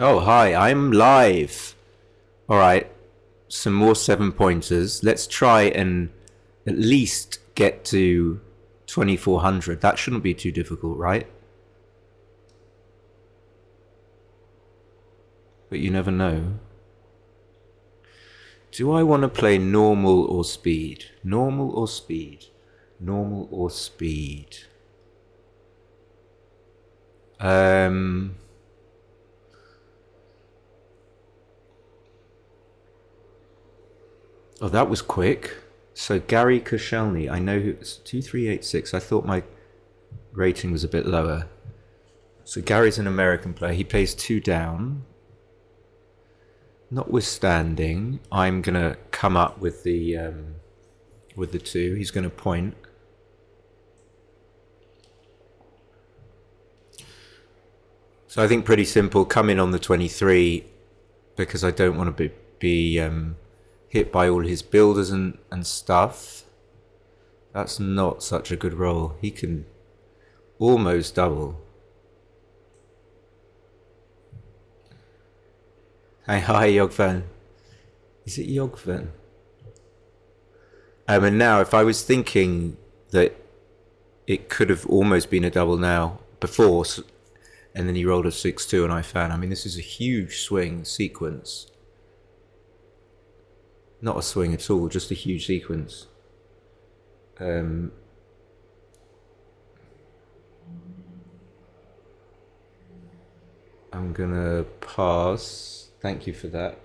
Oh, hi, I'm live. All right, some more 7 pointers. Let's try and at least get to 2400. That shouldn't be too difficult, right? But you never know. Do I want to play normal or speed? Normal or speed? Normal or speed? Um, oh, that was quick. So Gary Koscielny, I know who it's 2386. I thought my rating was a bit lower. So Gary's an American player. He plays two down. Notwithstanding, I'm gonna come up with the two. He's gonna point. So I think pretty simple. Come in on the 23 because I don't want to be hit by all his builders and stuff. That's not such a good roll. He can almost double. Hi, Yogvan. Is it Yogvan? And now, if I was thinking that it could have almost been a double now before, and then he rolled a 6-2 and I found. I mean, this is a huge swing sequence. Not a swing at all, just a huge sequence. I'm gonna pass. Thank you for that.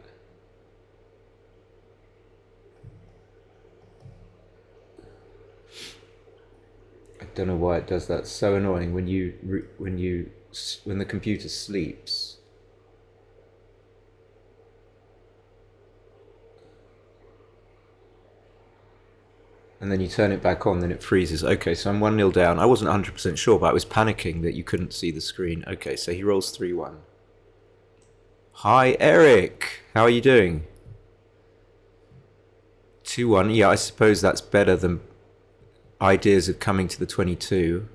I don't know why it does that. It's so annoying when the computer sleeps. And then you turn it back on, then it freezes. Okay, so I'm 1-0 down. I wasn't 100% sure, but I was panicking that you couldn't see the screen. Okay, so he rolls 3-1. Hi, Eric. How are you doing? 2-1. Yeah, I suppose that's better than ideas of coming to the 22.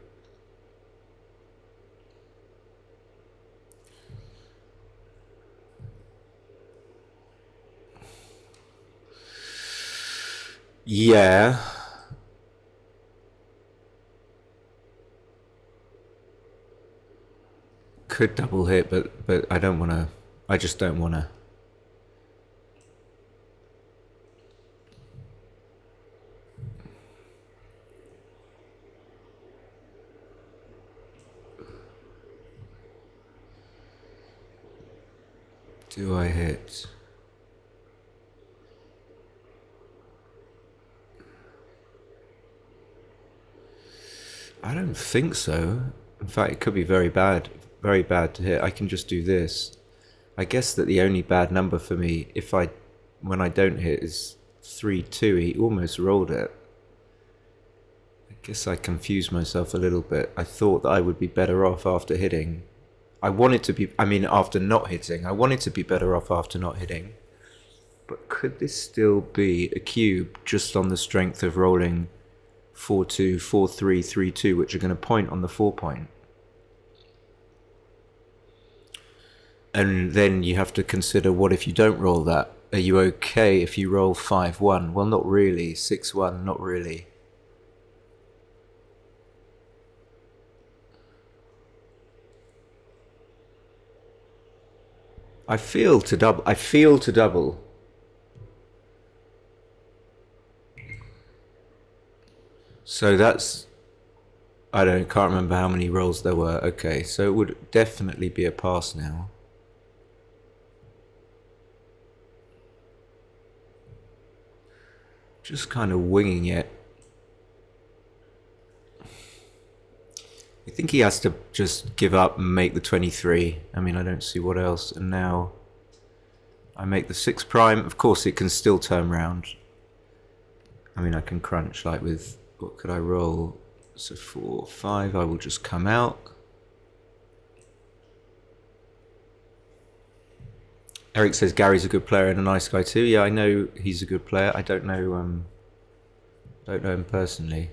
Yeah. Could double hit, but I don't want to. I just don't want to. Do I hit? I don't think so. In fact, it could be very bad to hit. I can just do this. I guess that the only bad number for me, when I don't hit, is 3-2. He almost rolled it. I guess I confused myself a little bit. I thought that I would be better off after hitting. After not hitting. I wanted to be better off after not hitting. But could this still be a cube just on the strength of rolling 4-2, 4-3, 3-2, which are going to point on the 4-point? And then you have to consider, what if you don't roll that? Are you okay if you roll 5-1? Well, not really. 6-1, not really. I feel to double. So that's, can't remember how many rolls there were. Okay, so it would definitely be a pass now. Just kind of winging it. I think he has to just give up and make the 23. I mean, I don't see what else. And now I make the 6 prime. Of course, it can still turn round. I mean, I can crunch like with, what could I roll? So 4, 5, I will just come out. Eric says Gary's a good player and a nice guy too. Yeah, I know he's a good player. I don't know him personally.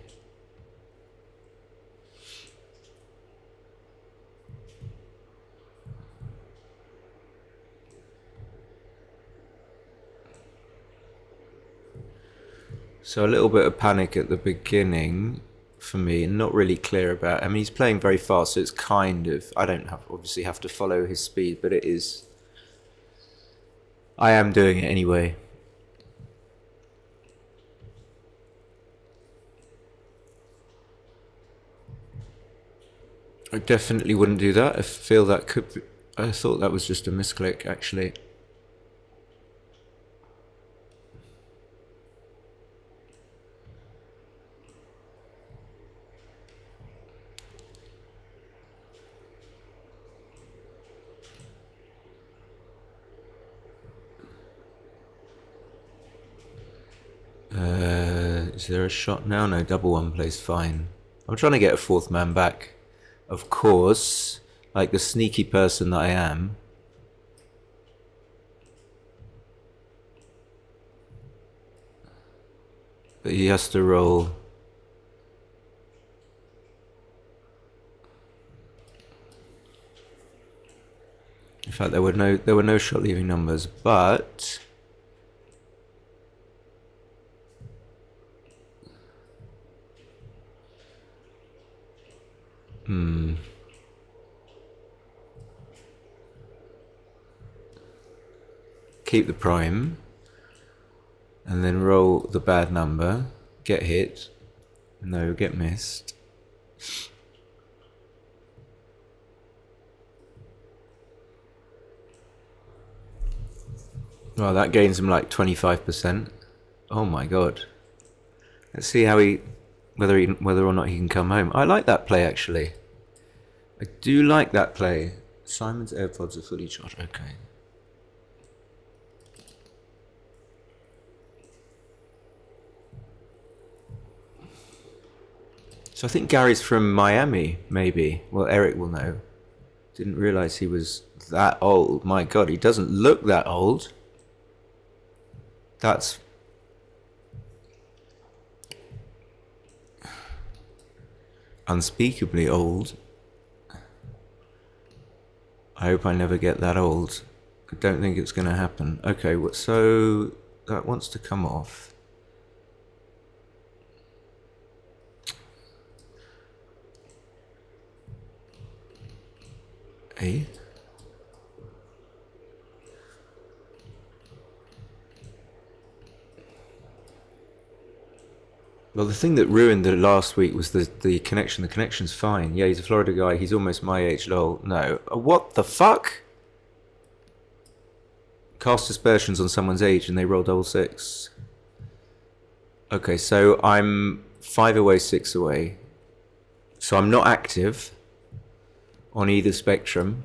So a little bit of panic at the beginning for me, and not really clear about. I mean, he's playing very fast, so it's kind of. I don't obviously have to follow his speed, but it is. I am doing it anyway. I definitely wouldn't do that. I feel that could be, I thought that was just a misclick, actually. Is there a shot now? No, double one plays fine. I'm trying to get a fourth man back. Of course, like the sneaky person that I am. But he has to roll. In fact, there were no shot leaving numbers, but keep the prime, and then roll the bad number, get hit, no, get missed. Well, that gains him like 25%. Oh my god. Let's see how whether or not he can come home. I like that play, actually. I do like that play. Simon's AirPods are fully charged. Okay. So I think Gary's from Miami, maybe. Well, Eric will know. Didn't realize he was that old. My god, he doesn't look that old. That's... unspeakably old. I hope I never get that old. I don't think it's going to happen. Okay, so that wants to come off. Eh? Well, the thing that ruined the last week was the connection. The connection's fine. Yeah, he's a Florida guy. He's almost my age. Lol. No. What the fuck? Cast aspersions on someone's age and they roll double six. Okay, so I'm 5 away, 6 away. So I'm not active on either spectrum.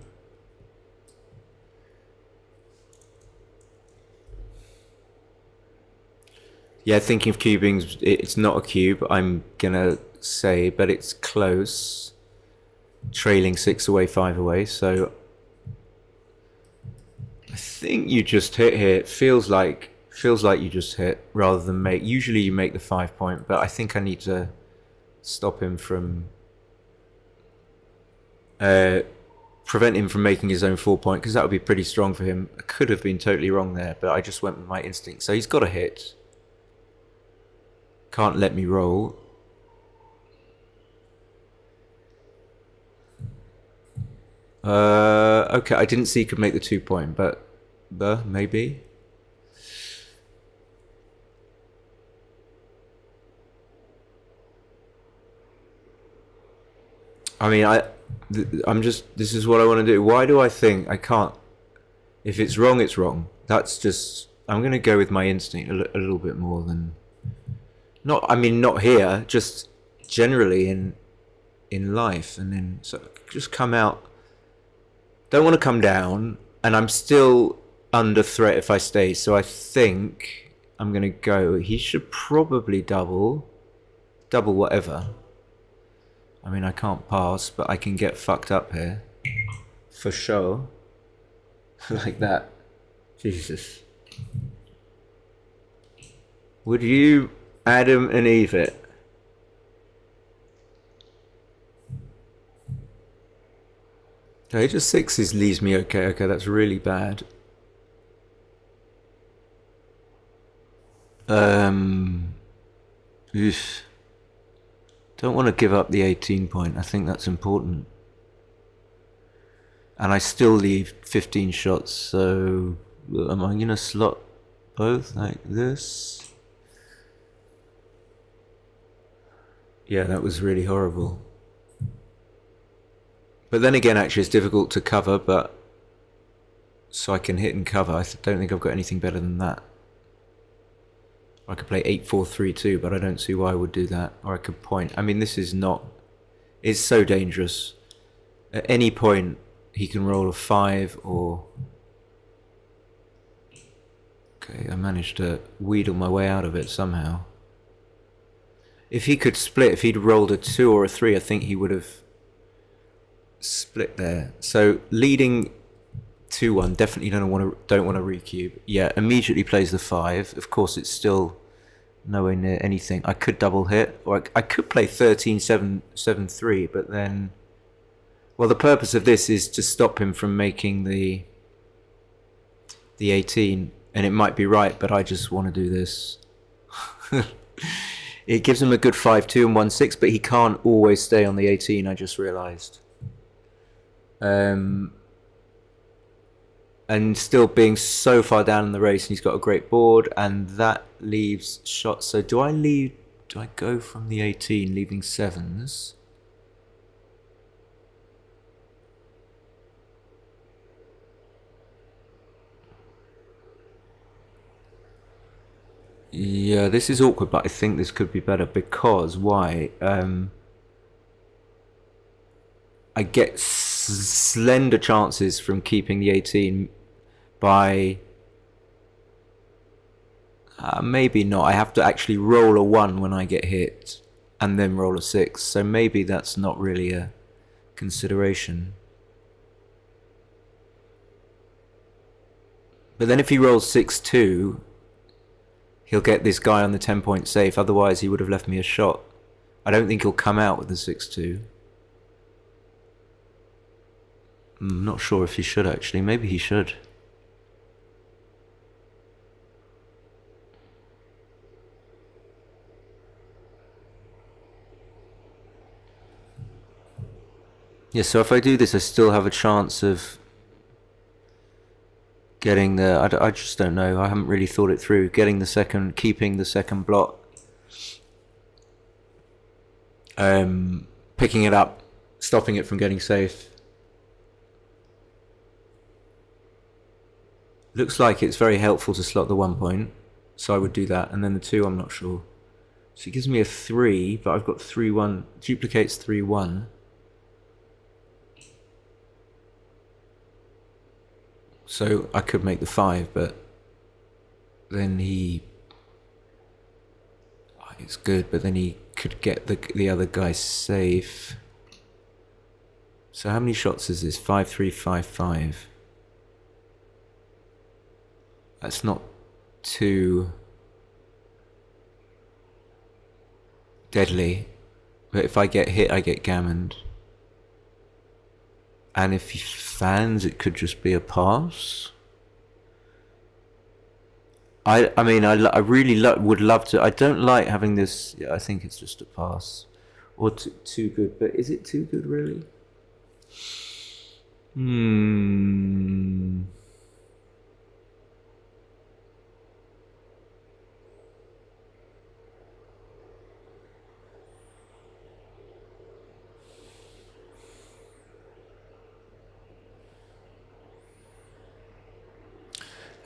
Yeah, thinking of cubing, it's not a cube, I'm gonna say, but it's close. Trailing 6 away, 5 away, so I think you just hit here. It feels like you just hit rather than make. Usually you make the 5 point, but I think I need to stop him from prevent him from making his own 4 point, because that would be pretty strong for him. I could have been totally wrong there, but I just went with my instinct. So he's got a hit. Can't let me roll. Okay, I didn't see he could make the 2 point, but maybe. I mean, I'm just, this is what I want to do. Why do I think I can't? If it's wrong, it's wrong. That's just, I'm going to go with my instinct a little bit more than, not here, just generally in life. And then so just come out. Don't want to come down, and I'm still under threat if I stay. So I think I'm going to go. He should probably double whatever. I mean, I can't pass, but I can get fucked up here. For sure. Like that. Jesus. Would you Adam and Eve it? Okay, just 6s leaves me okay. Okay, that's really bad. Oof. Don't want to give up the 18 point. I think that's important. And I still leave 15 shots, so am I going to slot both like this? Yeah, that was really horrible. But then again, actually, it's difficult to cover, but so I can hit and cover. I don't think I've got anything better than that. I could play 8-4-3-2, but I don't see why I would do that. Or I could point. I mean, this is not... It's so dangerous. At any point, he can roll a 5 or... Okay, I managed to wheedle my way out of it somehow. If he could split, if he'd rolled a 2 or a 3, I think he would have split there. So leading 2-1, definitely don't want to recube. Yeah, immediately plays the 5. Of course, it's still nowhere near anything. I could double hit, or I could play 13-7-7-3, but then... Well, the purpose of this is to stop him from making the 18, and it might be right, but I just want to do this. It gives him a good 5-2 and 1-6, but he can't always stay on the 18, I just realised. And still being so far down in the race, and he's got a great board, and that leaves shots. So do I go from the 18, leaving 7s? Yeah, this is awkward, but I think this could be better because why? I get slender chances from keeping the 18 by... maybe not. I have to actually roll a 1 when I get hit and then roll a 6. So maybe that's not really a consideration. But then if he rolls 6-2, he'll get this guy on the 10-point safe. Otherwise, he would have left me a shot. I don't think he'll come out with the 6-2. I'm not sure if he should, actually. Maybe he should. Yeah, so if I do this, I still have a chance of getting the... I just don't know. I haven't really thought it through. Getting the second... Keeping the second block. Picking it up. Stopping it from getting safe. Looks like it's very helpful to slot the 1 point. So I would do that. And then the 2, I'm not sure. So it gives me a 3, but I've got 3-1. Duplicates 3-1. So I could make the 5, but then he... It's good, but then he could get the other guy safe. So how many shots is this? 5-3, 5-5. That's not too deadly. But if I get hit, I get gammoned. And if he fans, it could just be a pass. I mean, I really would love to. I don't like having this. Yeah, I think it's just a pass. Or too good. But is it too good, really?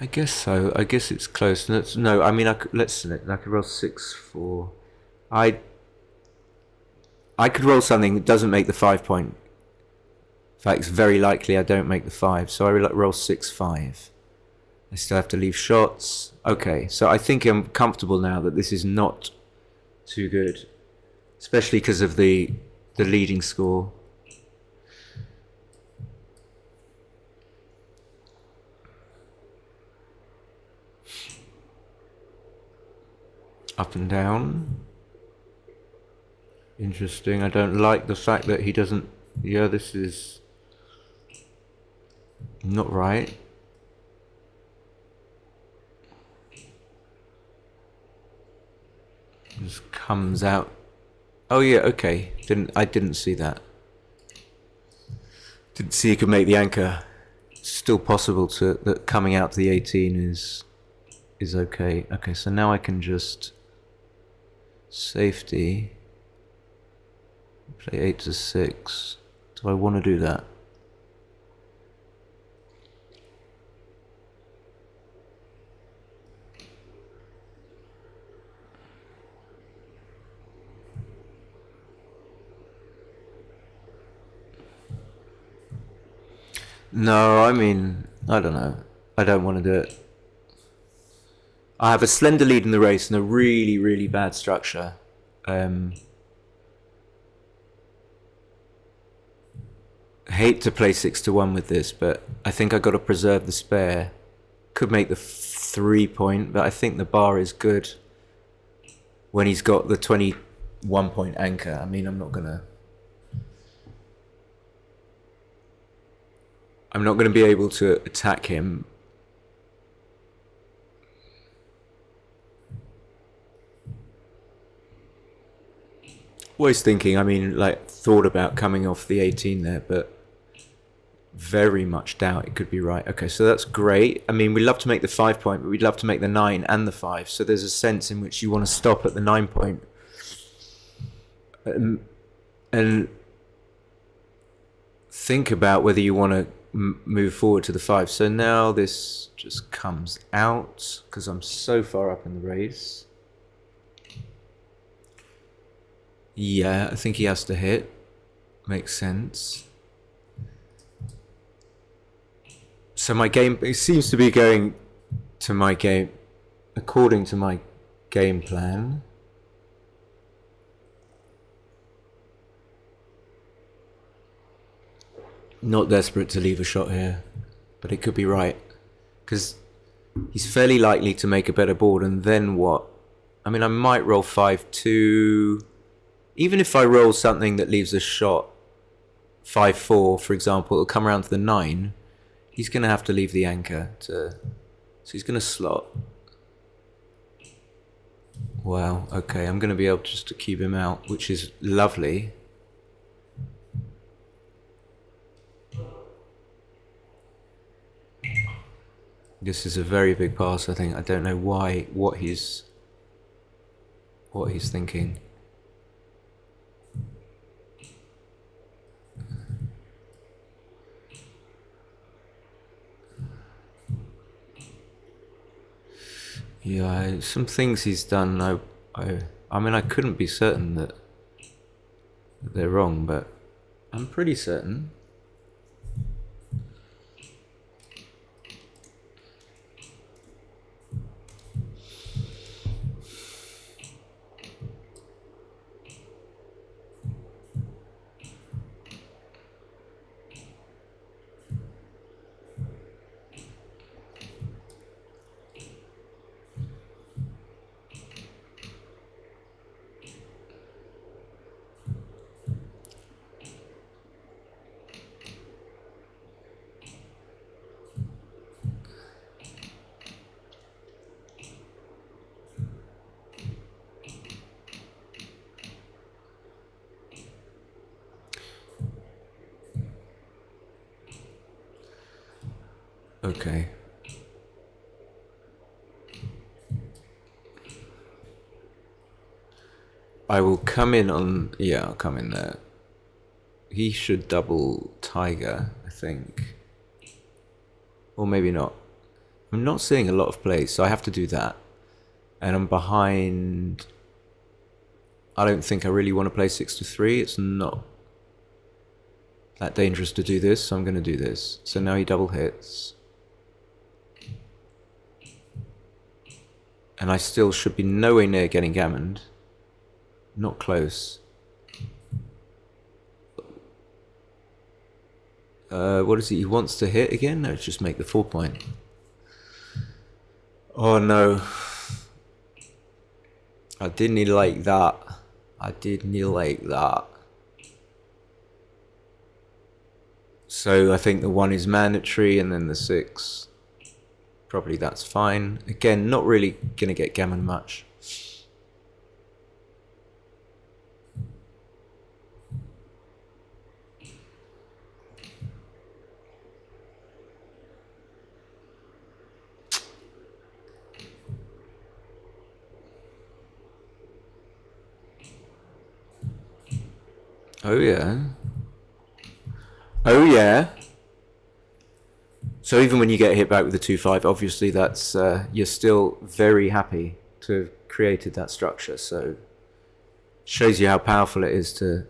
I guess so. I guess it's close. No, I mean, let's select. I could roll 6-4. I could roll something that doesn't make the 5 point. In fact, it's very likely I don't make the 5. So I roll 6-5. I still have to leave shots. Okay, so I think I'm comfortable now that this is not too good, especially because of the leading score. Up and down. Interesting. I don't like the fact that he doesn't... Yeah, this is not right. Just comes out. Oh yeah, okay. I didn't see that. Didn't see you could make the anchor. Still possible that coming out to the 18 is okay. Okay, so now I can just safety play 8 to 6. Do I want to do that? No, I mean, I don't know. I don't want to do it. I have a slender lead in the race and a really, really bad structure. Hate to play 6 to 1 with this, but I think I got to preserve the spare. Could make the 3 point, but I think the bar is good when he's got the 21 point anchor. I mean, I'm not gonna be able to attack him. Always thinking, I mean, like, thought about coming off the 18 there, but very much doubt it could be right. Okay, so that's great. I mean, we love to make the 5 point, but we'd love to make the 9 and the 5. So there's a sense in which you want to stop at the 9 point. And think about whether you want to move forward to the 5. So now this just comes out because I'm so far up in the race. Yeah, I think he has to hit. Makes sense. So my game, it seems to be going to my game according to my game plan. Not desperate to leave a shot here, but it could be right. Because he's fairly likely to make a better board, and then what? I mean, I might roll 5-2. Even if I roll something that leaves a shot, 5-4, for example, it'll come around to the 9. He's going to have to leave the anchor to... So he's going to slot. Wow, okay, I'm going to be able just to keep him out, which is lovely. This is a very big pass, I think. I don't know what he's thinking. Yeah, some things he's done, I mean, I couldn't be certain that they're wrong, but I'm pretty certain. Okay. I will come in on... Yeah, I'll come in there. He should double Tiger, I think. Or maybe not. I'm not seeing a lot of plays, so I have to do that. And I'm behind... I don't think I really want to play 6 to 3. It's not that dangerous to do this, so I'm going to do this. So now he double hits. And I still should be nowhere near getting gammoned. Not close. What is it? He wants to hit again? No, just make the 4 point. Oh no. I didn't like that. I didn't like that. So I think the 1 is mandatory, and then the 6. Probably that's fine. Again, not really going to get gammon much. Oh yeah. Oh yeah. So even when you get hit back with the 2-5, obviously that's you're still very happy to have created that structure. So shows you how powerful it is to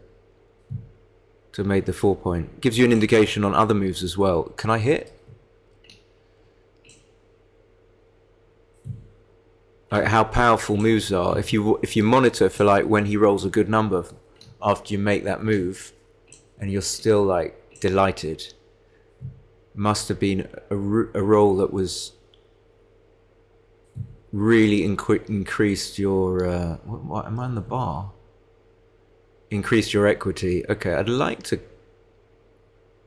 make the 4 point. Gives you an indication on other moves as well. Can I hit? Like how powerful moves are. If you monitor for like when he rolls a good number after you make that move, and you're still like delighted, must have been a roll that was really increased your what am I on the bar? Increased your equity. Okay, I'd like to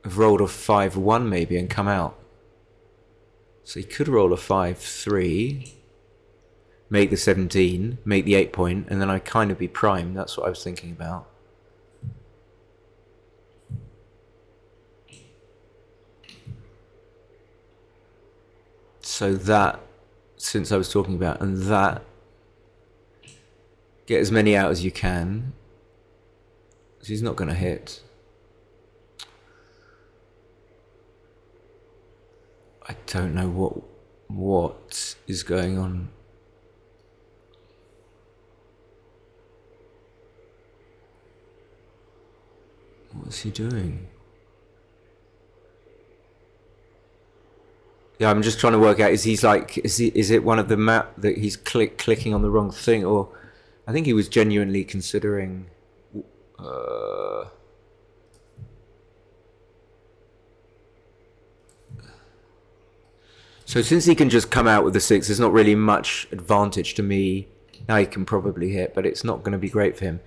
have rolled a 5-1 maybe and come out. So he could roll a 5-3, make the 17, make the 8 point, and then I'd kind of be primed. That's what I was thinking about. So that, since I was talking about, and that, get as many out as you can. He's not going to hit. I don't know what is going on. What's he doing? Yeah, I'm just trying to work out. Is it one of the map that he's clicking on the wrong thing, or I think he was genuinely considering. So since he can just come out with the 6, there's not really much advantage to me. Now he can probably hit, but it's not going to be great for him.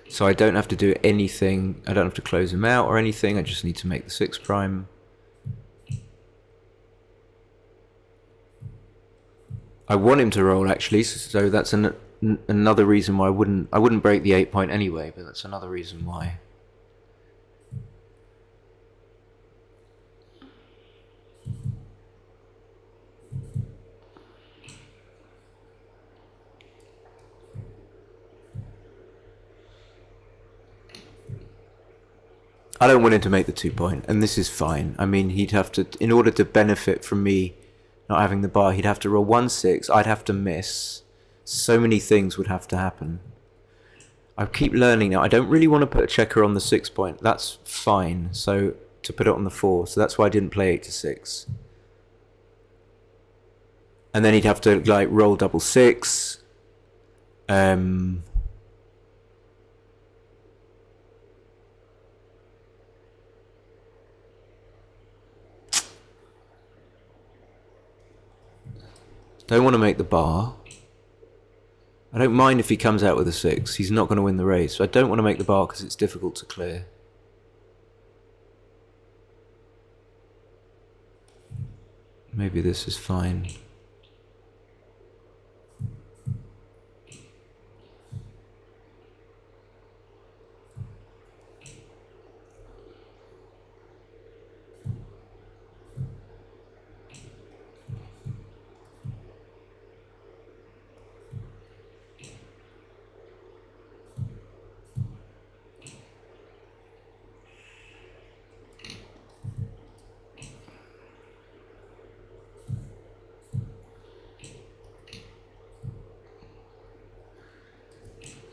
So I don't have to do anything. I don't have to close him out or anything. I just need to make the 6 prime. I want him to roll actually, so that's another reason why I wouldn't break the 8 point anyway. But that's another reason why. I don't want him to make the 2 point, and this is fine. I mean, he'd have to, in order to benefit from me not having the bar, he'd have to roll 1-6. I'd have to miss. So many things would have to happen. I keep learning now. I don't really want to put a checker on the 6 point. That's fine. So to put it on the 4. So that's why I didn't play 8-6. And then he'd have to like roll double 6. Don't want to make the bar. I don't mind if he comes out with a 6. He's not going to win the race. So I don't want to make the bar because it's difficult to clear. Maybe this is fine.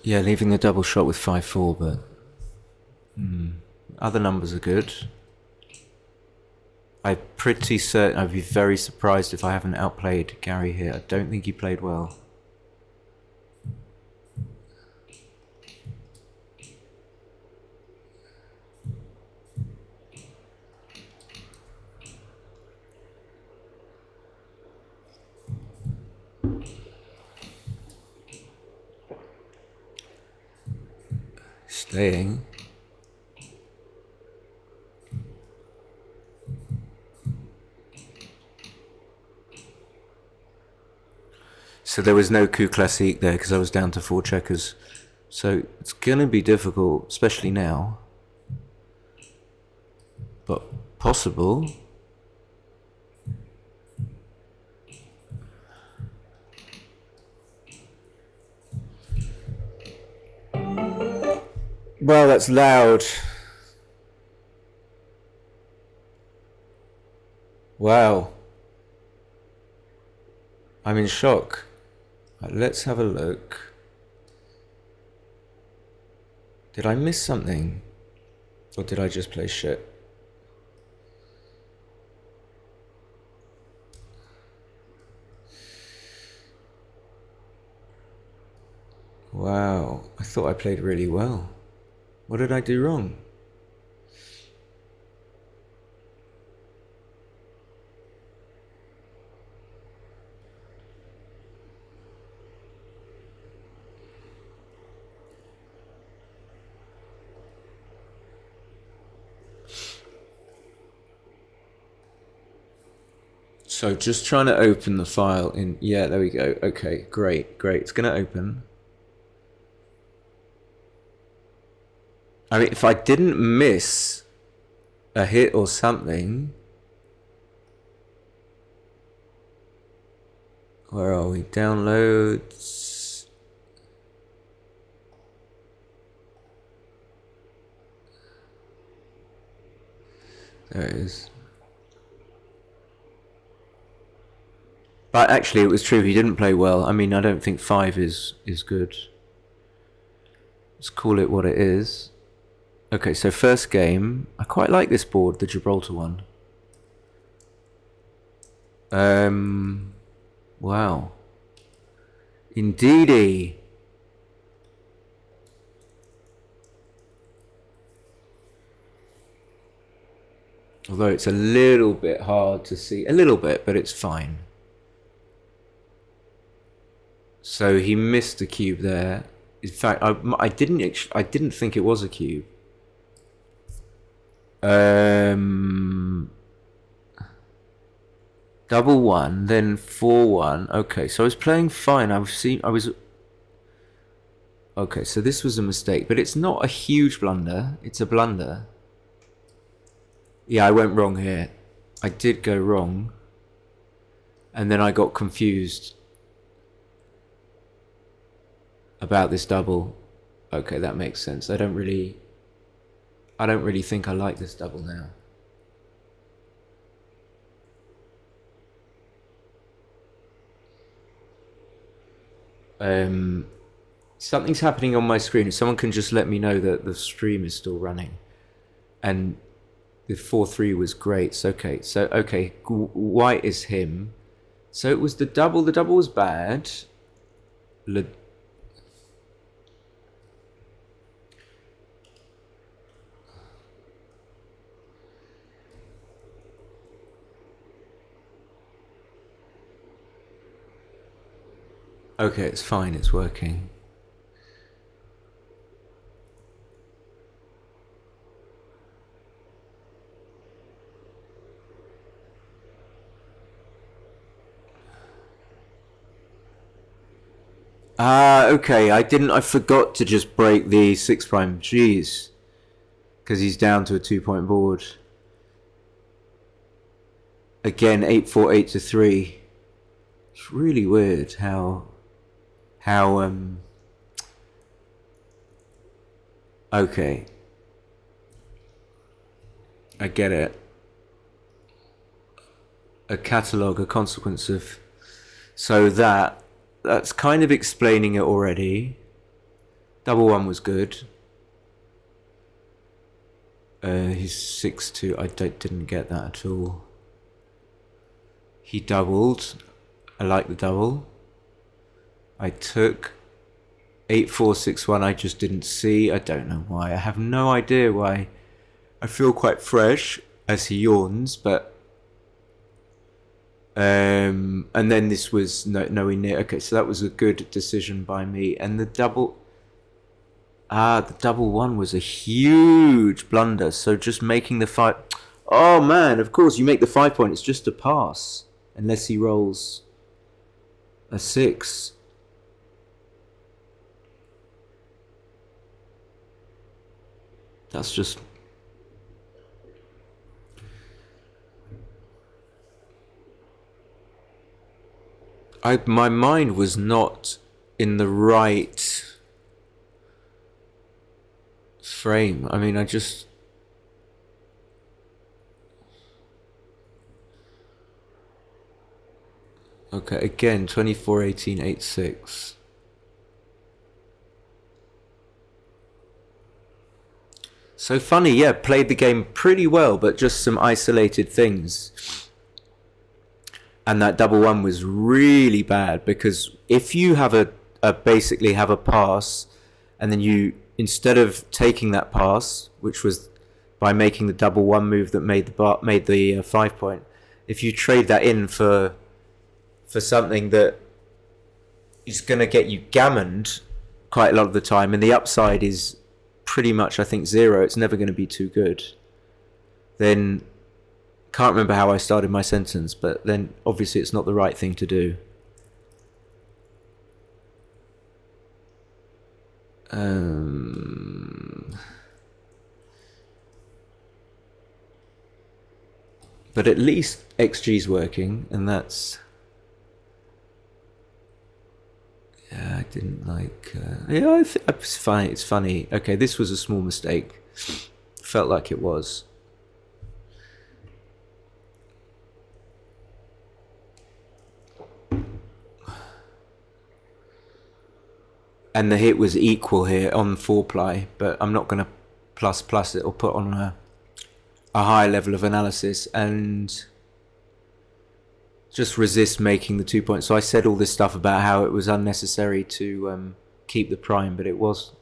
Yeah, leaving the double shot with 5-4, but other numbers are good. I'm pretty certain, I'd be very surprised if I haven't outplayed Gary here. I don't think he played well. Staying. So there was no coup classique there because I was down to 4 checkers. So it's going to be difficult, especially now. but possible. Well, that's loud. Wow. I'm in shock. Right, let's have a look. Did I miss something? Or did I just play shit? Wow, I thought I played really well. What did I do wrong? So just trying to open the file in, yeah, there we go. Okay, great. It's gonna open. I mean, if I didn't miss a hit or something, where are we? Downloads. There it is. But actually, it was true. He didn't play well. I mean, I don't think 5 is good. Let's call it what it is. Okay, so first game. I quite like this board, the Gibraltar one. Wow. Indeedy. Although it's a little bit hard to see. A little bit, but it's fine. So he missed the cube there. In fact, I didn't think it was a cube. Double one, then 4-1. Okay, so I was playing fine. Okay, so this was a mistake, but it's not a huge blunder. It's a blunder. Yeah, I went wrong here. I did go wrong. And then I got confused about this double. Okay, that makes sense. I don't really think I like this double now. Something's happening on my screen. If someone can just let me know that the stream is still running. And the 4-3 was great. So, okay, white is him. So it was the double. The double was bad. Okay, it's fine. It's working. Okay. I forgot to just break the 6 prime. Jeez. Because he's down to a 2-point board. Again, 8-4, 8-3. It's really weird how okay. I get it. A catalogue, a consequence of. So that's kind of explaining it already. Double one was good. He's 6-2. I didn't get that at all. He doubled. I like the double. I took 8-4, 6-1. I just didn't see. I don't know why. I have no idea why. I feel quite fresh as he yawns, but and then this was nowhere near. Okay, so that was a good decision by me. And the double one was a huge blunder. So just making the 5. Oh man, of course you make the 5 point. It's just a pass unless he rolls a 6. That's just. my mind was not in the right frame. I mean, I just. Okay, again, 24-18-8-6. So funny, yeah, played the game pretty well, but just some isolated things. And that double one was really bad because if you have a basically have a pass, and then you, instead of taking that pass, which was by making the double one move that made the 5 point, if you trade that in for something that is going to get you gammoned quite a lot of the time, and the upside is pretty much, I think, zero. It's never going to be too good. Then, can't remember how I started my sentence, but then obviously it's not the right thing to do. But at least XG's working, and that's. Yeah, I didn't like. Yeah, I think it's fine. It's funny. Okay, this was a small mistake. Felt like it was. And the hit was equal here on 4-ply, but I'm not going to plus it or put on a high level of analysis and just resist making the 2 points. So I said all this stuff about how it was unnecessary to keep the prime, but it was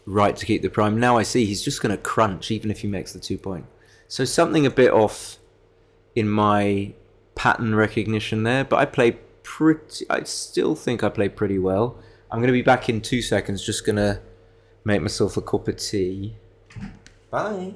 right to keep the prime. Now I see he's just going to crunch even if he makes the 2 point. So something a bit off in my pattern recognition there, but I still think I played pretty well. I'm going to be back in 2 seconds, just going to make myself a cup of tea. Bye.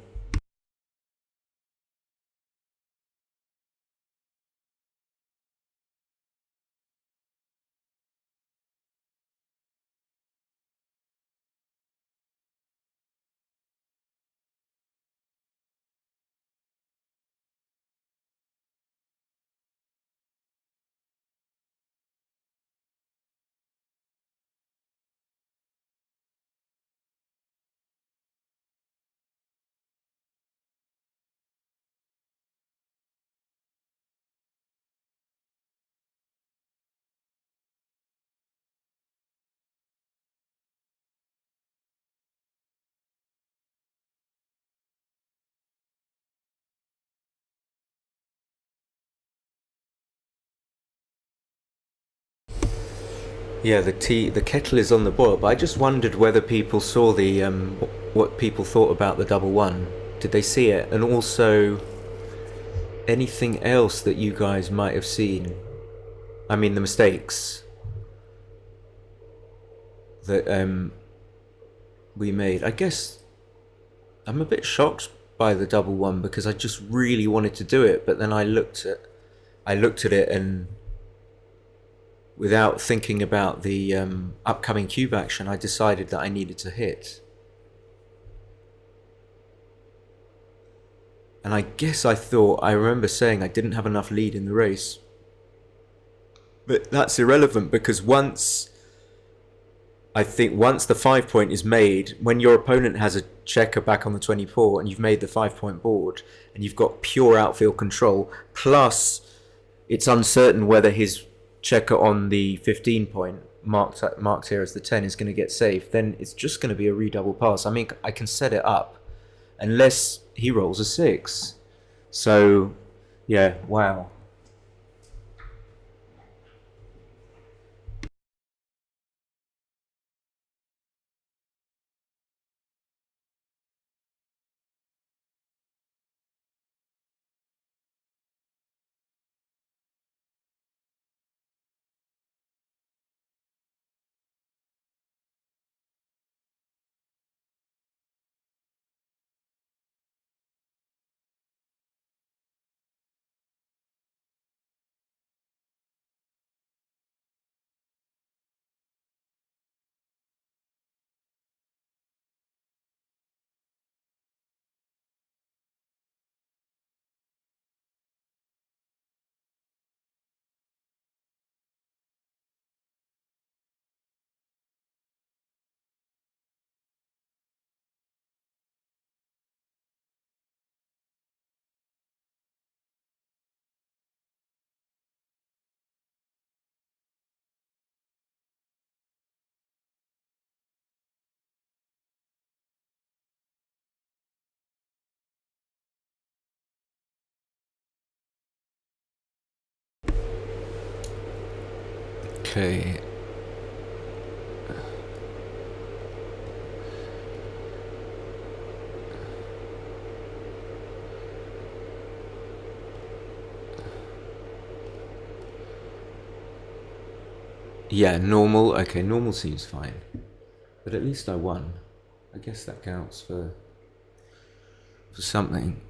Yeah, the kettle is on the boil, but I just wondered whether people saw the what people thought about the double one. Did they see it? And also anything else that you guys might have seen? I mean, the mistakes that we made. I guess I'm a bit shocked by the double one because I just really wanted to do it, but then I looked at it and without thinking about the upcoming cube action, I decided that I needed to hit. And I guess I remember saying I didn't have enough lead in the race. But that's irrelevant because once the 5 point is made, when your opponent has a checker back on the 24 and you've made the 5 point board and you've got pure outfield control, plus it's uncertain whether his checker on the 15 point marked here as the 10 is going to get saved, then it's just going to be a redouble pass. I mean, I can set it up unless he rolls a 6. So, yeah, wow. Okay. Yeah, normal. Okay, normal seems fine. But at least I won. I guess that counts for something.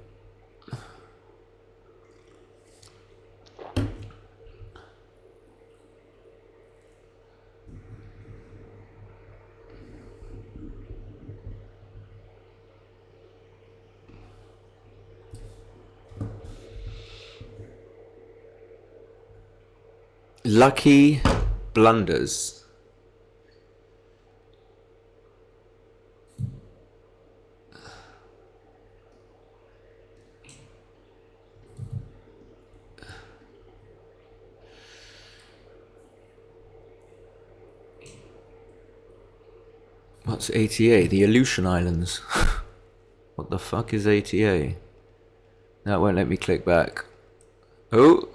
Lucky blunders. What's ATA? The Aleutian Islands. What the fuck is ATA? That won't let me click back. Oh!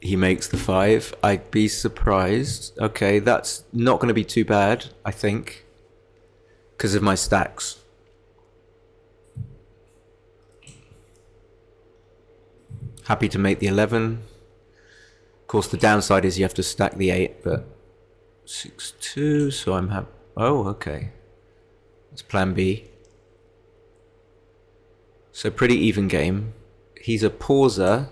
He makes the 5. I'd be surprised. Okay, that's not going to be too bad, I think. Because of my stacks. Happy to make the 11. Of course, the downside is you have to stack the 8, but 6-2, so I'm happy. Oh, okay. That's plan B. So pretty even game. He's a pauser.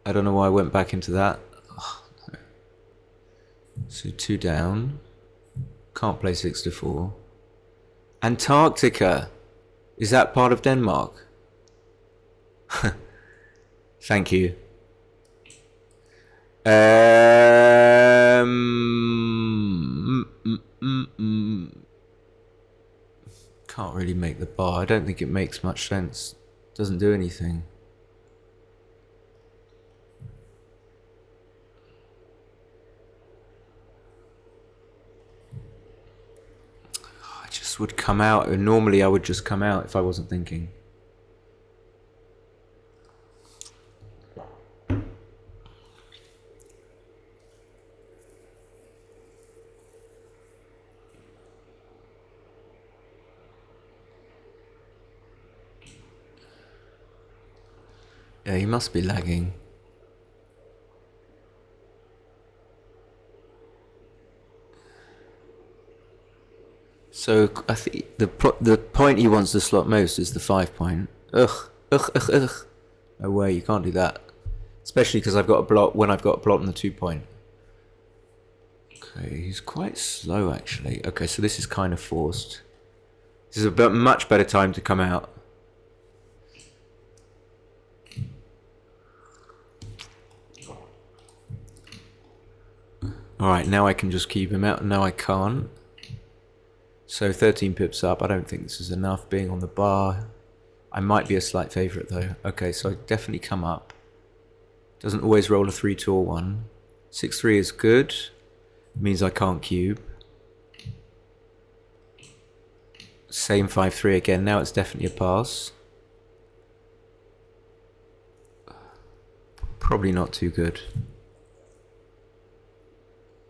I don't know why I went back into that. Oh, no. So 2 down. Can't play 6-4. Antarctica. Is that part of Denmark? Thank you. Can't really make the bar. I don't think it makes much sense. Doesn't do anything. I just would come out. Normally I would just come out if I wasn't thinking. Yeah, he must be lagging. So I think the point he wants to slot most is the 5 point. Ugh. No way, you can't do that. Especially because I've got a block when I've got a block on the 2 point. Okay, he's quite slow actually. Okay, so this is kind of forced. This is a much better time to come out. Alright, now I can just keep him out. Now I can't. So 13 pips up. I don't think this is enough being on the bar. I might be a slight favourite though. Okay, so I definitely come up. Doesn't always roll a 3-2 or 1. 6-3 is good. It means I can't cube. Same 5-3 again. Now it's definitely a pass. Probably not too good.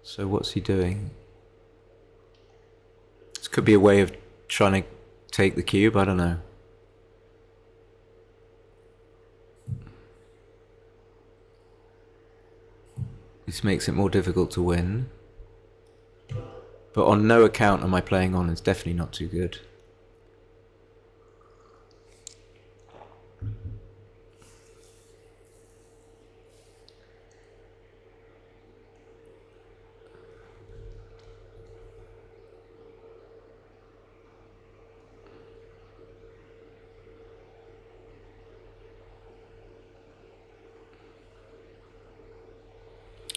So what's he doing? This could be a way of trying to take the cube. I don't know. This makes it more difficult to win. But on no account am I playing on. It's definitely not too good.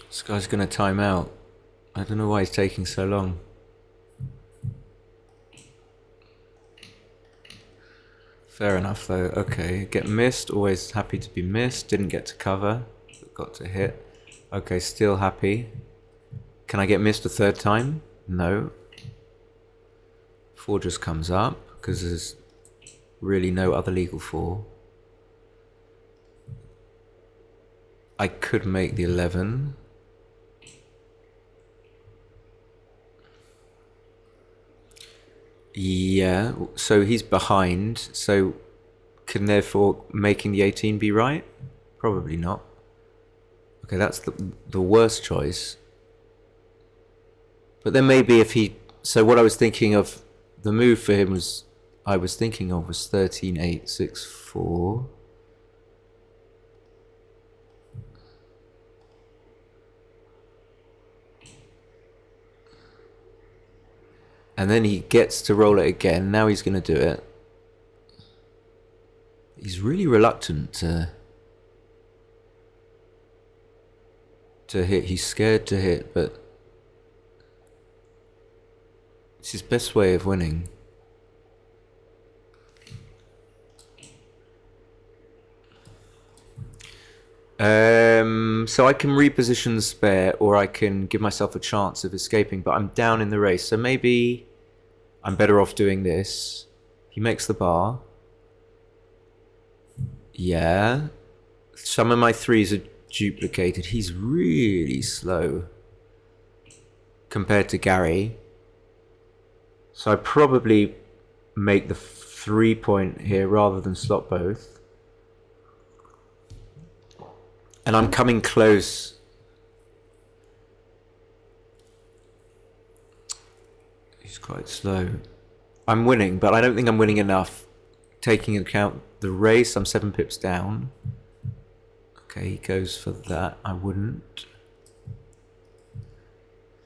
This guy's going to time out. I don't know why he's taking so long. Fair enough though. Okay, get missed. Always happy to be missed. Didn't get to cover. Got to hit. Okay, still happy. Can I get missed a third time? No. 4 just comes up because there's really no other legal 4. I could make the 11. Yeah, so he's behind, so can therefore making the 18 be right? Probably not. Okay, that's the worst choice. But then maybe if he... So what I was thinking of, the move for him was... I was thinking of was 13, 8, 6, 4. And then he gets to roll it again. Now he's going to do it. He's really reluctant to hit. He's scared to hit, but it's his best way of winning. So I can reposition the spare, or I can give myself a chance of escaping, but I'm down in the race. So maybe I'm better off doing this. He makes the bar. Yeah. Some of my 3s are duplicated. He's really slow compared to Gary. So I probably make the 3-point here rather than slot both. And I'm coming close. He's quite slow. I'm winning, but I don't think I'm winning enough. Taking into account the race, I'm 7 pips down. Okay, he goes for that. I wouldn't.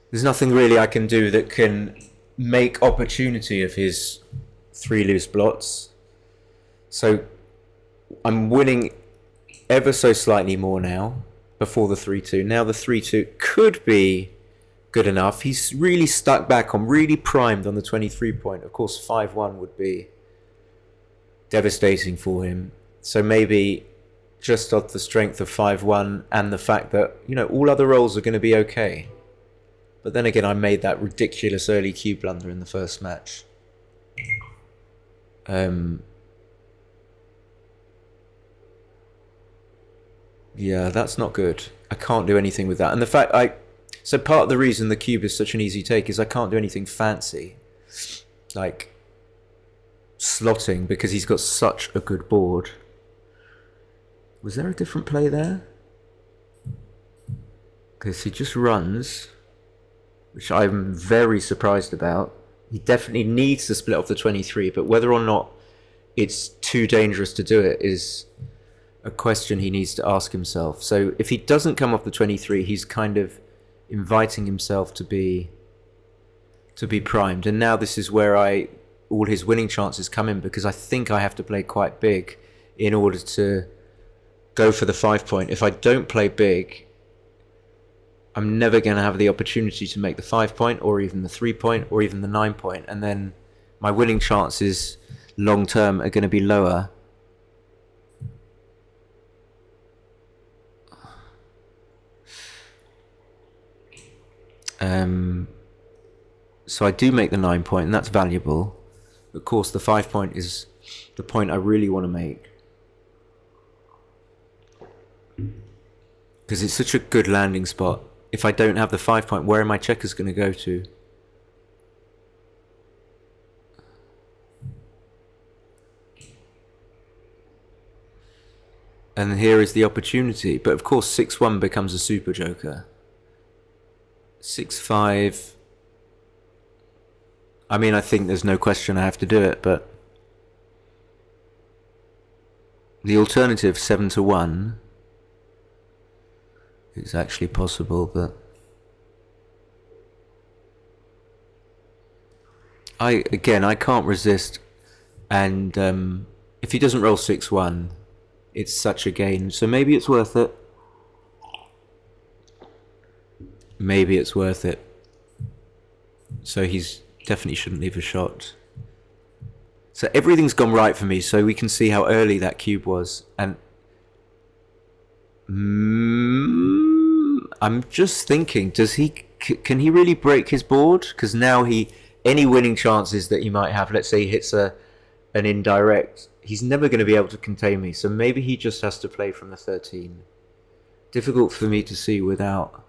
There's nothing really I can do that can make opportunity of his 3 loose blots. So I'm winning ever so slightly more now before the 3-2. Now the 3-2 could be good enough. He's really stuck back on, really primed on the 23-point. Of course, 5-1 would be devastating for him. So maybe just off the strength of 5-1 and the fact that, you know, all other rolls are going to be okay. But then again, I made that ridiculous early cue blunder in the first match. Yeah, that's not good. I can't do anything with that. And the fact so part of the reason the cube is such an easy take is I can't do anything fancy. Like slotting, because he's got such a good board. Was there a different play there? Because he just runs, which I'm very surprised about. He definitely needs to split off the 23, but whether or not it's too dangerous to do it is a question he needs to ask himself. So if he doesn't come off the 23, he's kind of inviting himself to be primed. And now this is where all his winning chances come in, because I think I have to play quite big in order to go for the 5-point. If I don't play big, I'm never going to have the opportunity to make the 5-point or even the 3-point or even the 9-point. And then my winning chances long term are going to be lower. So I do make the 9-point, and that's valuable. Of course, the 5-point is the point I really want to make, because it's such a good landing spot. If I don't have the 5-point, where are my checkers going to go to? And here is the opportunity. But of course, 6-1 becomes a super joker. 6-5. I mean, I think there's no question I have to do it, but the alternative 7-1 is actually possible, but I can't resist. And if he doesn't roll 6-1, it's such a gain. So maybe it's worth it. Maybe it's worth it. So he's definitely shouldn't leave a shot. So everything's gone right for me. So we can see how early that cube was. And I'm just thinking, can he really break his board? Because now he any winning chances that he might have, let's say he hits an indirect, he's never going to be able to contain me. So maybe he just has to play from the 13. Difficult for me to see without,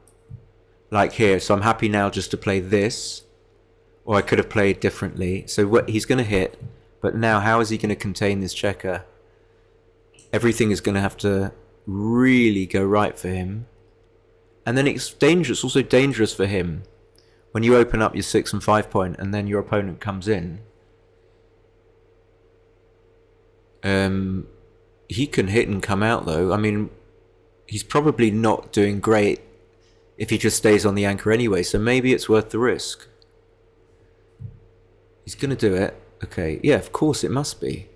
like here. So I'm happy now just to play this, or I could have played differently. So what he's going to hit, but now how is he going to contain this checker? Everything is going to have to really go right for him. And then it's dangerous, also dangerous for him when you open up your 6 and 5 point and then your opponent comes in. He can hit and come out though. I mean, he's probably not doing great if he just stays on the anchor anyway, so maybe it's worth the risk. He's going to do it. Okay, yeah, of course it must be.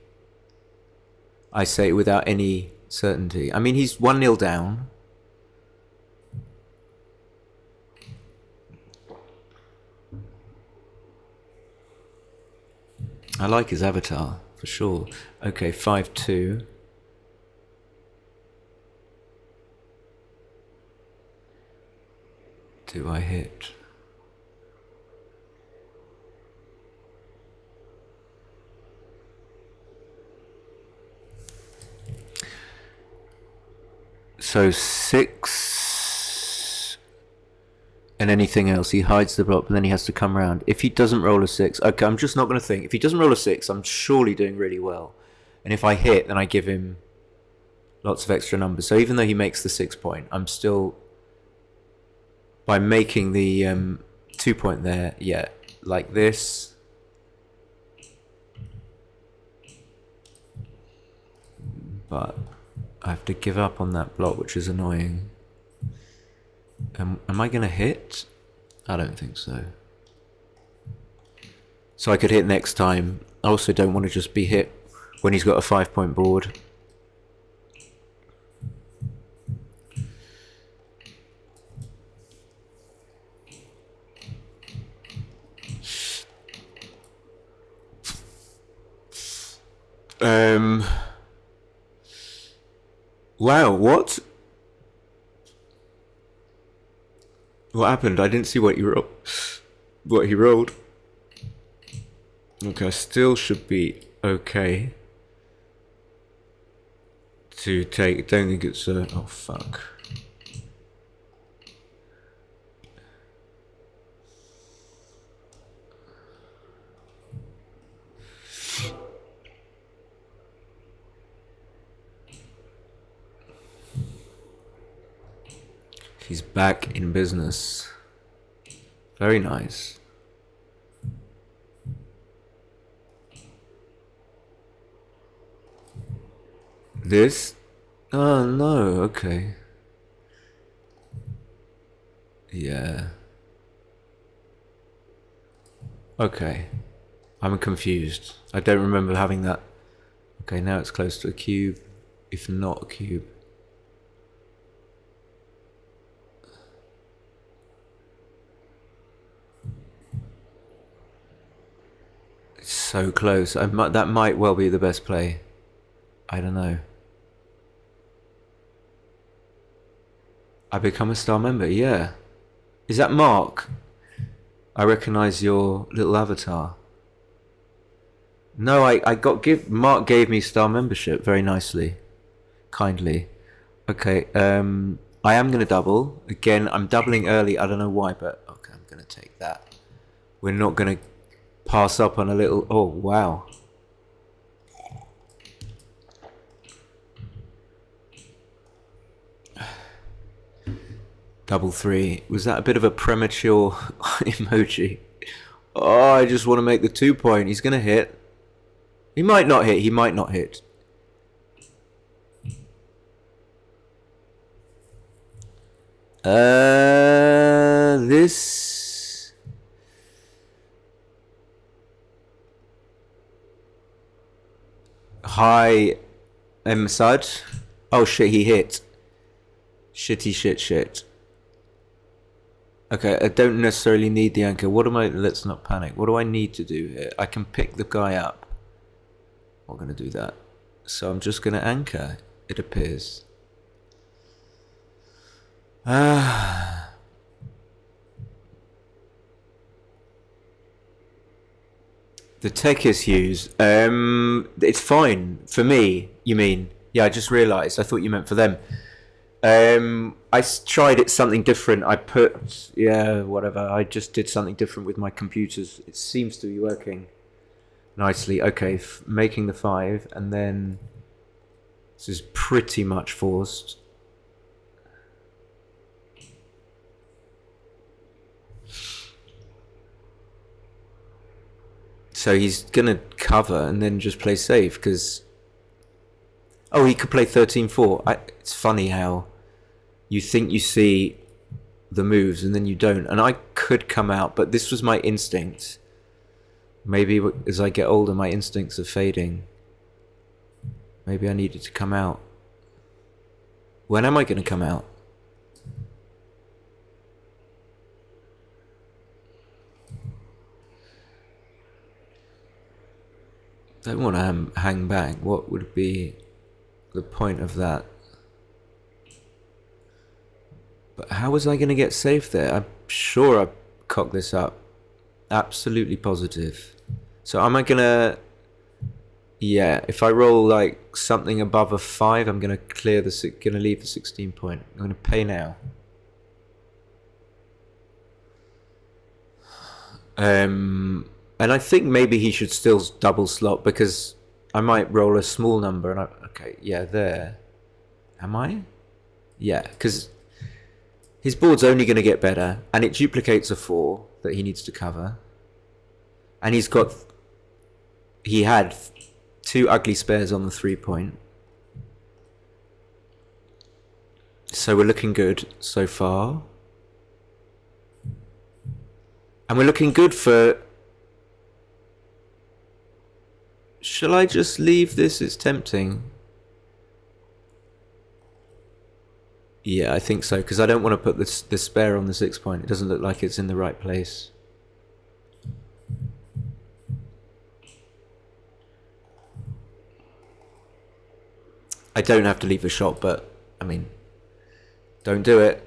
I say it without any certainty. I mean, he's 1-0 down. I like his avatar, for sure. Okay, 5-2. Do I hit? So 6 and anything else. He hides the block, but then he has to come around. If he doesn't roll a 6, okay, I'm just not going to think. If he doesn't roll a 6, I'm surely doing really well. And if I hit, then I give him lots of extra numbers. So even though he makes the 6 point, I'm still, by making the 2 point there, yeah, like this. But I have to give up on that block, which is annoying. Am I going to hit? I don't think so. So I could hit next time. I also don't want to just be hit when he's got a 5 point board. Wow, what? What happened? I didn't see what you what he rolled. Okay, I still should be okay to take. Don't think it's a. Oh fuck. He's back in business. Very nice. This? Oh no, okay. Yeah. Okay. I'm confused. I don't remember having that. Okay, now it's close to a cube, if not a cube. It's so close. That might well be the best play. I don't know. I become a star member, yeah. Is that Mark? I recognize your little avatar. No, Mark gave me star membership very nicely. Kindly. Okay, I am gonna double. Again, I'm doubling early, I don't know why, but okay, I'm gonna take that. We're not gonna pass up on a little, oh wow. Double 3. Was that a bit of a premature emoji? Oh, I just want to make the 2 point. He's going to hit. He might not hit. He might not hit. This. Hi, Masad. Oh shit, he hit. Shitty shit. Okay, I don't necessarily need the anchor. Let's not panic. What do I need to do here? I can pick the guy up. I'm not going to do that. So I'm just going to anchor, it appears. The tech issues. It's fine for me. You mean? Yeah, I just realised. I thought you meant for them. Tried it something different. I put whatever. I just did something different with my computers. It seems to be working nicely. Okay, making the 5, and then this is pretty much forced. So he's gonna cover and then just play safe because. Oh, he could play 13-4. It's funny how you think you see the moves and then you don't. And I could come out, but this was my instinct. Maybe as I get older, my instincts are fading. Maybe I needed to come out. When am I going to come out? Don't want to hang back. What would be the point of that? But how was I going to get safe there? I'm sure I cocked this up. Absolutely positive. So am I going to... Yeah, if I roll like something above a 5, I'm going to leave the 16 point. I'm going to pay now. And I think maybe he should still double slot because I might roll a small number and okay, yeah, there. Am I? Yeah, because his board's only going to get better and it duplicates a 4 that he needs to cover. And he had 2 ugly spares on the 3 point. So we're looking good so far. And we're looking good for... Shall I just leave this? It's tempting. Yeah, I think so, because I don't want to put the spare on the 6 point. It doesn't look like it's in the right place. I don't have to leave a shot, but, I mean, don't do it.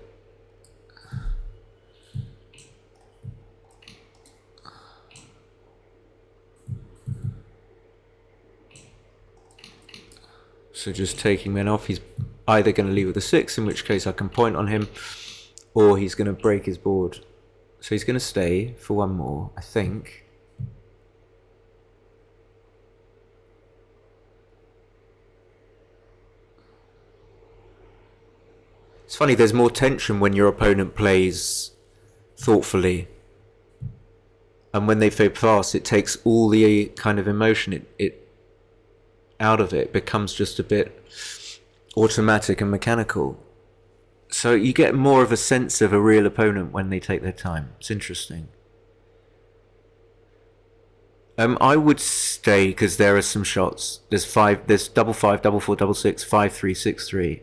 So just taking men off, he's either going to leave with a 6, in which case I can point on him, or he's going to break his board. So he's going to stay for one more, I think. It's funny, there's more tension when your opponent plays thoughtfully. And when they play fast, it takes all the kind of emotion it out of it. Becomes just a bit automatic and mechanical. So you get more of a sense of a real opponent when they take their time. It's interesting. I would stay because there are some shots. There's double 5, double 4, double 6, 5, 3, 6, 3.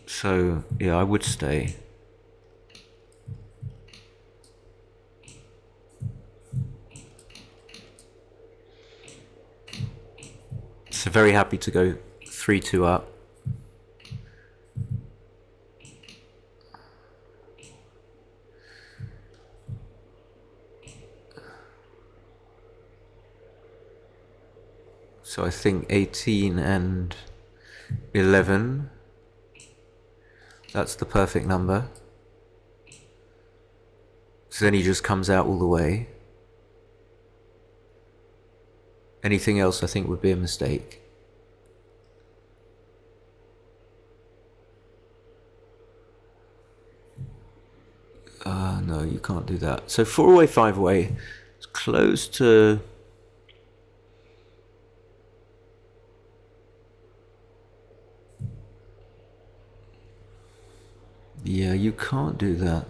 So yeah, I would stay. So very happy to go 3-2 up. So I think 18 and 11. That's the perfect number. So then he just comes out all the way. Anything else I think would be a mistake. No, you can't do that. So 4 away, 5 away. It's close to... Yeah, you can't do that.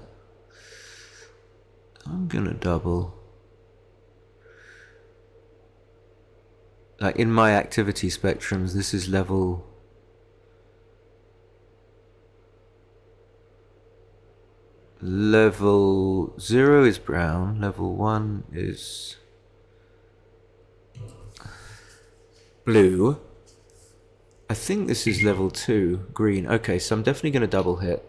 I'm gonna double. Like in my activity spectrums, this is level... Level 0 is brown, level 1 is blue. I think this is level 2, green. Okay, so I'm definitely going to double hit.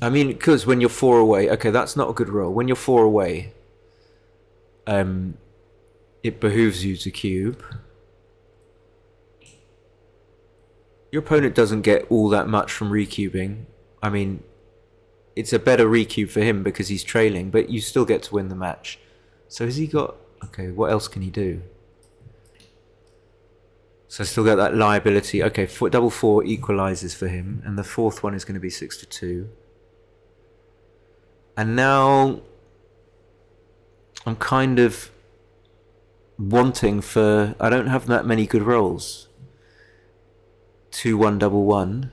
I mean, because when you're 4 away, okay, that's not a good roll. When you're 4 away, it behooves you to cube. Your opponent doesn't get all that much from recubing. I mean, it's a better recube for him because he's trailing, but you still get to win the match. So has he got... Okay, what else can he do? So I still got that liability. Okay, double 4 equalizes for him, and the fourth one is going to be 6-2. And now I'm kind of wanting for... I don't have that many good rolls. 2-1 double 1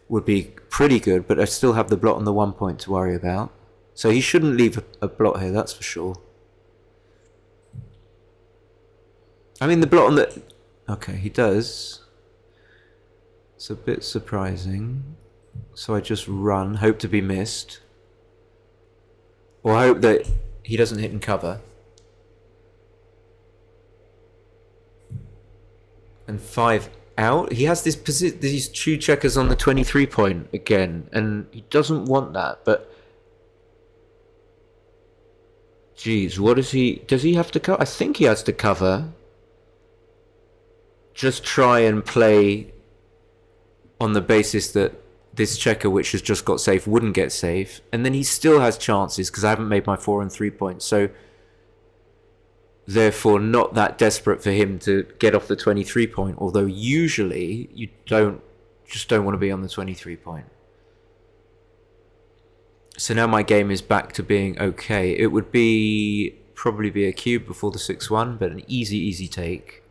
would be pretty good, but I still have the blot on the 1 point to worry about. So he shouldn't leave a blot here, that's for sure. I mean, the blot on the... Okay, he does. It's a bit surprising. So I just run, hope to be missed. Or hope that he doesn't hit and cover. And 5 out. He has these two checkers on the 23 point again, and he doesn't want that, but... Geez, what is he... Does he have to cover? I think he has to cover. Just try and play on the basis that this checker, which has just got safe, wouldn't get safe. And then he still has chances, because I haven't made my 4 and 3 points. So, therefore, not that desperate for him to get off the 23 point. Although, usually, you just don't want to be on the 23 point. So now my game is back to being okay. It would probably be a cube before the 6-1, but an easy take.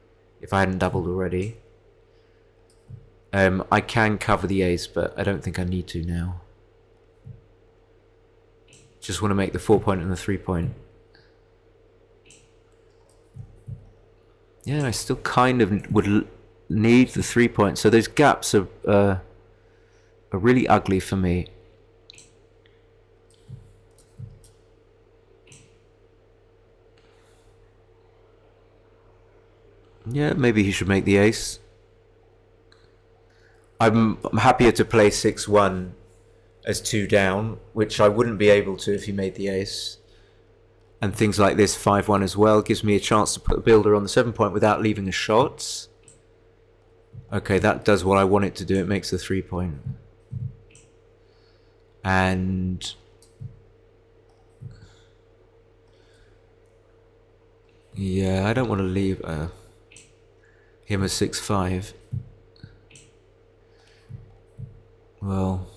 If I hadn't doubled already. I can cover the ace, but I don't think I need to now. Just want to make the 4 point and the 3 point. Yeah, I still kind of would need the 3 point. So those gaps are really ugly for me. Yeah, maybe he should make the ace. I'm happier to play 6-1 as 2 down, which I wouldn't be able to if he made the ace. And things like this, 5-1 as well, gives me a chance to put a builder on the 7 point without leaving a shot. Okay, that does what I want it to do. It makes the 3 point. And... yeah, I don't want to leave... him a 6-5. Well,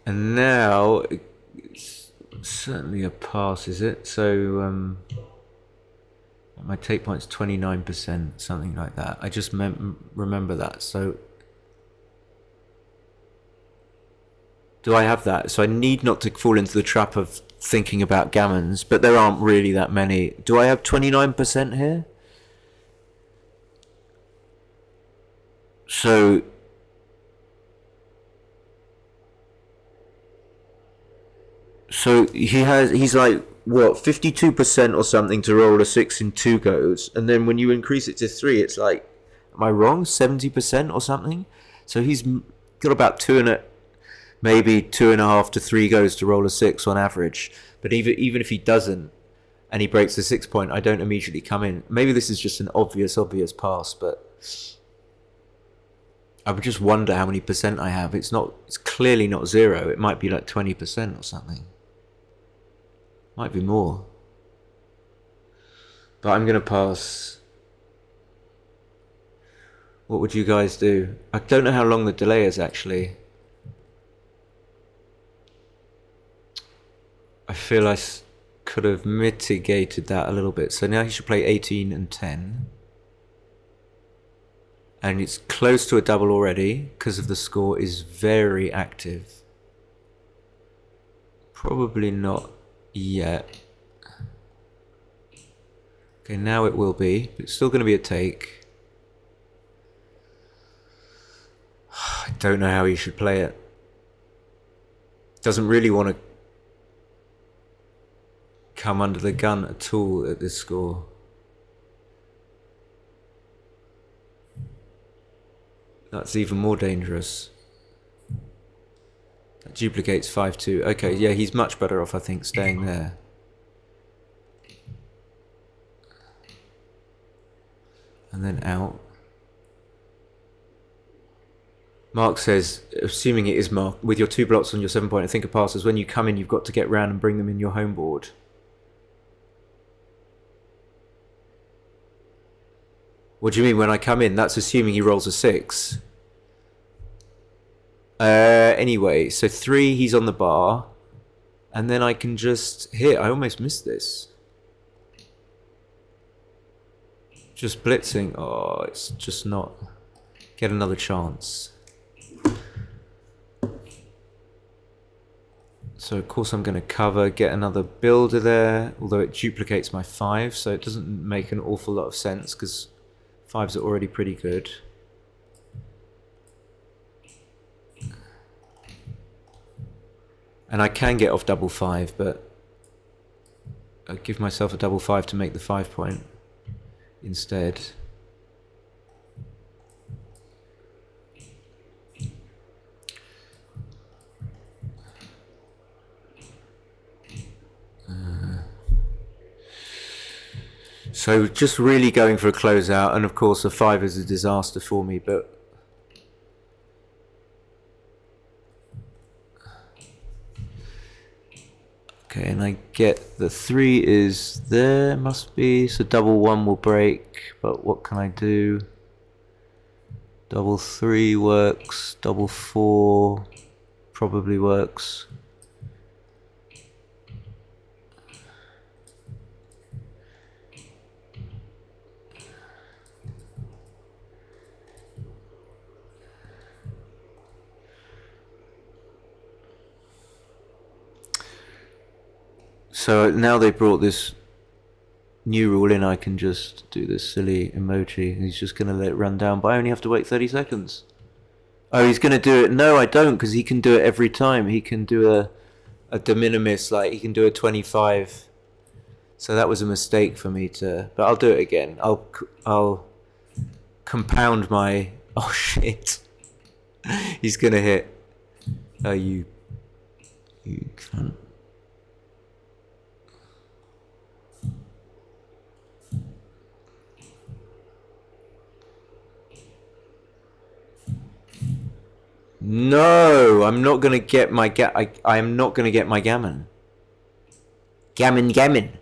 and now it's certainly a pass, is it? So my take point's 29%, something like that. I just remember that. So do I have that? So I need not to fall into the trap of thinking about gammons, but there aren't really that many. Do I have 29% here? So he's like, what, 52% or something to roll a 6 in 2 goes, and then when you increase it to 3, it's like, am I wrong, 70% or something? So he's got about maybe 2.5 to 3 goes to roll a 6 on average. But even if he doesn't, and he breaks the 6 point, I don't immediately come in. Maybe this is just an obvious pass, but I would just wonder how many percent I have. It's clearly not 0. It might be like 20% or something. Might be more. But I'm going to pass. What would you guys do? I don't know how long the delay is, actually. I feel I could have mitigated that a little bit. So now he should play 18 and 10. And it's close to a double already, because of the score is very active. Probably not yet. Okay, now it will be. It's still going to be a take. I don't know how he should play it. Doesn't really want to come under the gun at all at this score. That's even more dangerous. That duplicates 5-2. Okay, yeah, he's much better off, I think, staying there. And then out. Mark says, assuming it is Mark, with your 2 blocks on your 7 point, I think a pass is when you come in, you've got to get round and bring them in your home board. What do you mean when I come in? That's assuming he rolls a 6. Anyway, so 3, he's on the bar. And then I can just hit. I almost missed this. Just blitzing. Oh, it's just not. Get another chance. So of course I'm going to cover, get another builder there, although it duplicates my 5, so it doesn't make an awful lot of sense because 5s are already pretty good. And I can get off double 5, but I give myself a double 5 to make the 5 point instead. So just really going for a closeout, and of course a 5 is a disaster for me, but okay, and I get the 3 is there, must be, so double 1 will break, but what can I do? Double 3 works, double 4 probably works. So now they brought this new rule in, I can just do this silly emoji. He's just going to let it run down, but I only have to wait 30 seconds. Oh, he's going to do it. No, I don't, because he can do it every time. He can do a de minimis, like he can do a 25. So that was a mistake for me to, but I'll do it again. I'll compound my, oh shit. He's going to hit. Oh, you can't. No, I'm not gonna get my I am not gonna get my gammon. Gammon.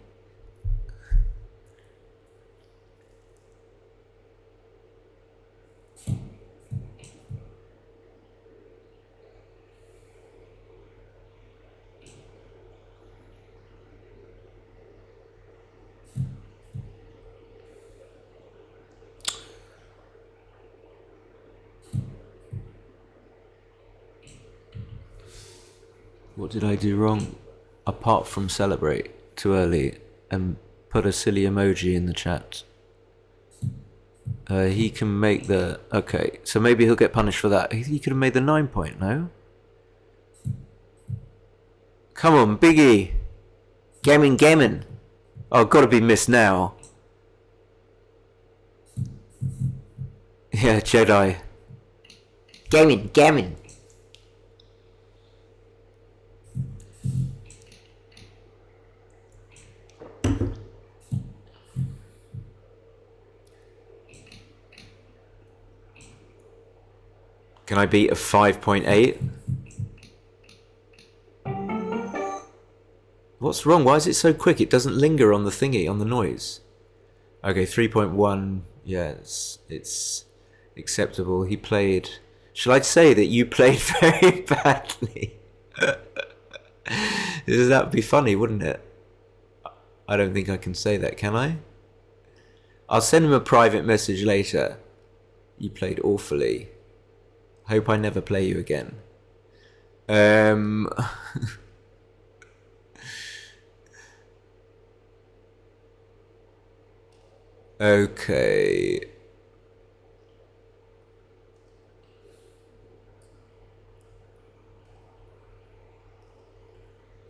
What did I do wrong? Apart from celebrate too early and put a silly emoji in the chat. He can make the... Okay, so maybe he'll get punished for that. He could have made the 9 point, no? Come on, Biggie! Gammon. Oh, gotta be missed now. Yeah, Jedi. Gammon. Can I beat a 5.8? What's wrong? Why is it so quick? It doesn't linger on the thingy, on the noise. Okay, 3.1. Yeah, it's acceptable. He played... Shall I say that you played very badly? That would be funny, wouldn't it? I don't think I can say that, can I? I'll send him a private message later. You played awfully. Hope I never play you again. Okay.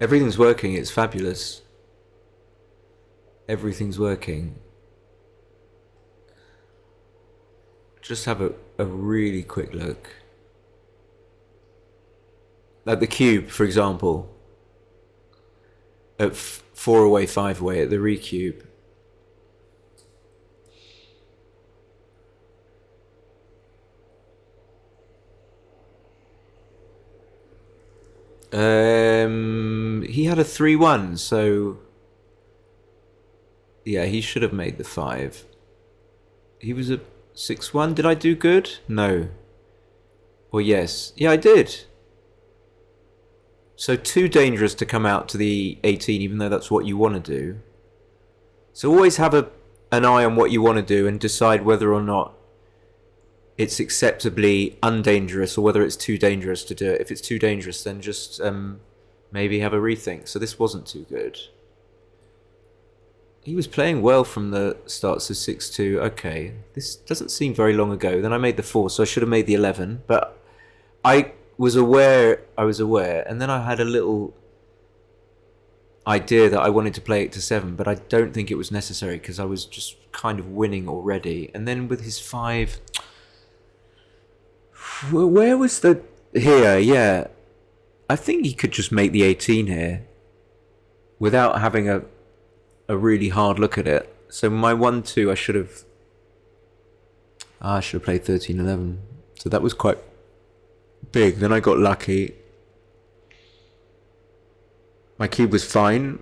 Everything's working, it's fabulous. Everything's working. Just have a really quick look. At the cube, for example, at 4 away, 5 away, at the recube. He had a 3-1, so yeah, he should have made the 5. He was a 6-1. Did I do good? No. Or yes. Yeah, I did. So too dangerous to come out to the 18, even though that's what you want to do. So always have an eye on what you want to do and decide whether or not it's acceptably undangerous or whether it's too dangerous to do it. If it's too dangerous, then just maybe have a rethink. So this wasn't too good. He was playing well from the start, so 6-2. Okay, this doesn't seem very long ago. Then I made the 4, so I should have made the 11. But I was aware, and then I had a little idea that I wanted to play it to 7, but I don't think it was necessary because I was just kind of winning already. And then with his 5... Where was the... Here, yeah. I think he could just make the 18 here without having a really hard look at it. So my 1-2, I should have played 13-11. So that was quite big. Then I got lucky. My cube was fine.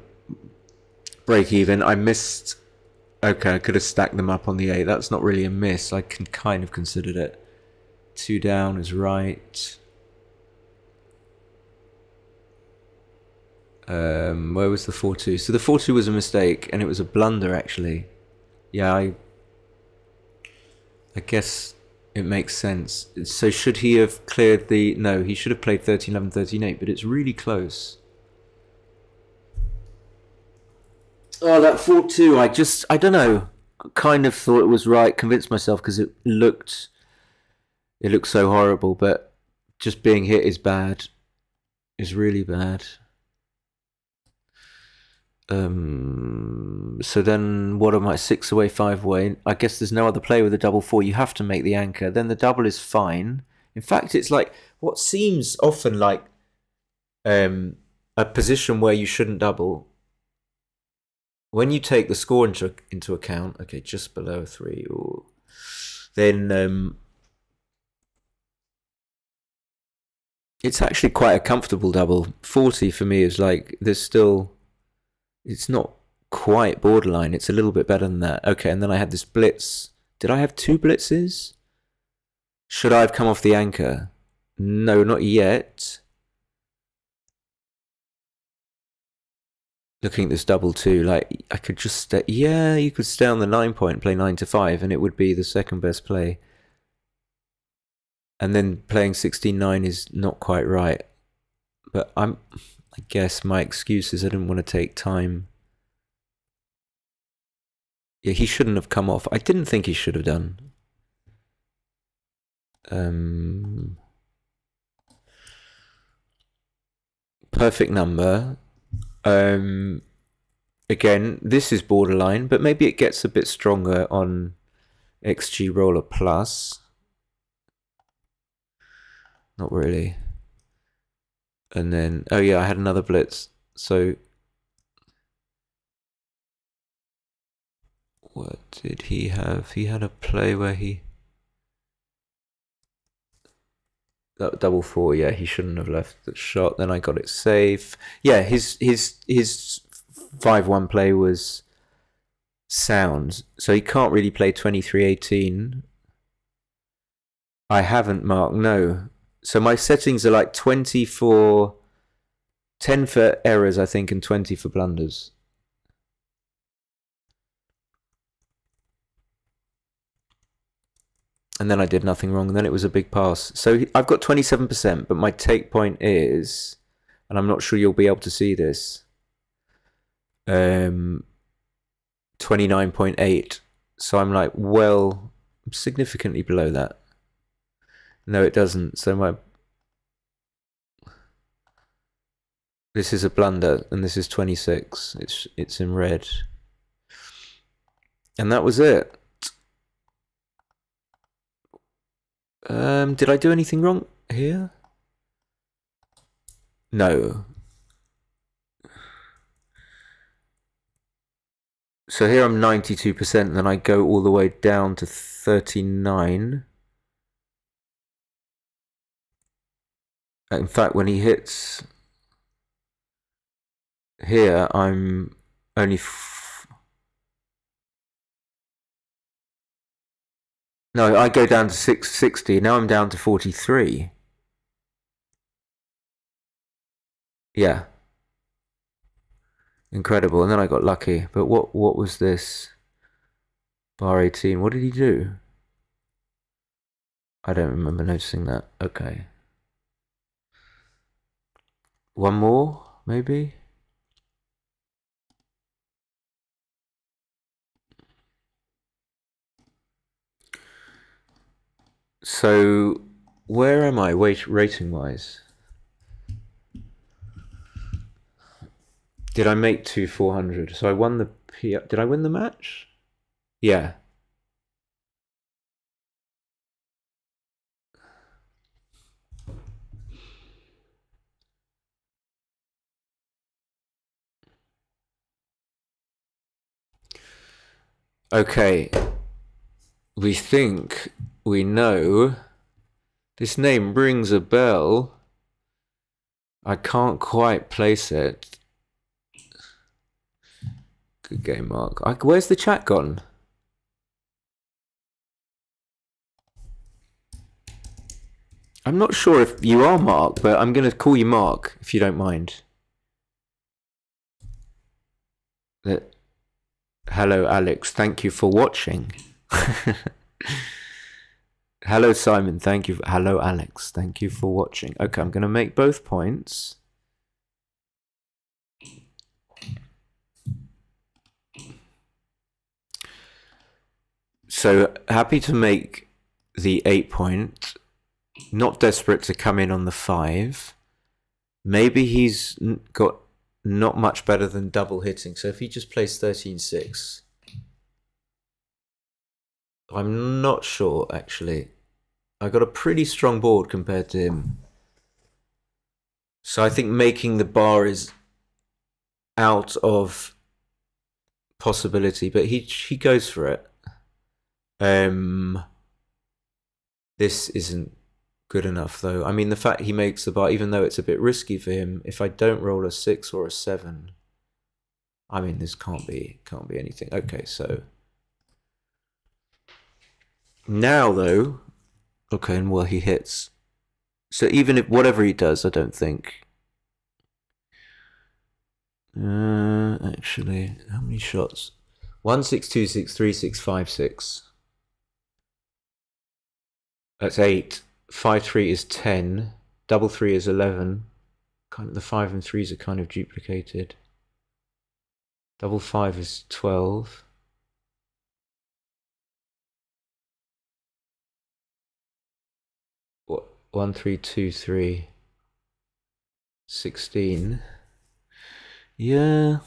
Break even. I missed... Okay, I could have stacked them up on the 8. That's not really a miss. I can kind of considered it. 2 down is right. Where was the 4-2? So the 4-2 was a mistake, and it was a blunder, actually. Yeah, I guess it makes sense. So should he have cleared the... No, he should have played 13-11, 13-8, but it's really close. Oh, that 4-2, I don't know. Kind of thought it was right, convinced myself, because it looked so horrible, but just being hit is bad. Is really bad. So then what am I? 6 away, 5 away. I guess there's no other play with a double 4. You have to make the anchor. Then the double is fine. In fact, it's like what seems often like a position where you shouldn't double. When you take the score into account, okay, just below 3, or then it's actually quite a comfortable double. 40 for me is like there's still. It's not quite borderline. It's a little bit better than that. Okay, and then I had this blitz. Did I have 2 blitzes? Should I have come off the anchor? No, not yet. Looking at this double too, like I could just stay. Yeah, you could stay on the 9 point, play 9-5, and it would be the second best play. And then playing 16-9 is not quite right. But I guess my excuse is I didn't want to take time. Yeah, he shouldn't have come off. I didn't think he should have done. Perfect number. Again, this is borderline, but maybe it gets a bit stronger on XG Roller Plus. Not really. And then, oh yeah, I had another blitz. So, what did he have? He had a play where he... That double 4, yeah, he shouldn't have left the shot. Then I got it safe. Yeah, his 5-1 play was sound. So he can't really play 23-18. I haven't marked, no. So my settings are like 20 for... 10 for errors, I think, and 20 for blunders. And then I did nothing wrong, and then it was a big pass. So I've got 27%, but my take point is, and I'm not sure you'll be able to see this, 29.8. So I'm like, well, I'm significantly below that. No, it doesn't. So this is a blunder, and this is 26. It's in red. And that was it. Did I do anything wrong here? No. So here I'm 92%, then I go all the way down to 39. In fact, when he hits here, I'm only... No, I go down to 660. Now I'm down to 43. Yeah. Incredible. And then I got lucky. But what was this? Bar 18. What did he do? I don't remember noticing that. Okay. One more, maybe? So, where am I rating-wise? Did I make 400? So I won the Did I win the match? Yeah. Okay. We think we know. This name rings a bell. I can't quite place it. Good game, Mark. Where's the chat gone? I'm not sure if you are Mark, but I'm going to call you Mark, if you don't mind. Hello, Alex. Thank you for watching. Hello, Simon. Thank you. Hello, Alex. Thank you for watching. Okay, I'm going to make both points. So, happy to make the 8 point. Not desperate to come in on the 5. Maybe he's got not much better than double hitting. So if he just plays 13-6, I'm not sure, actually. I got a pretty strong board compared to him. So I think making the bar is out of possibility, but he goes for it. This isn't good enough, though. I mean, the fact he makes the bar, even though it's a bit risky for him, if I don't roll a 6 or a 7, I mean, this can't be anything. Okay, so now, though, okay, and well, he hits. So even if whatever he does, I don't think. Actually, how many shots? 1, 6, 2, 6, 3, 6, 5, 6. That's 8. 5, 3 is 10. Double 3 is 11. Kind of the 5 and 3s are kind of duplicated. Double 5 is 12. What? 1, 3, 2, 3. 16. Yeah.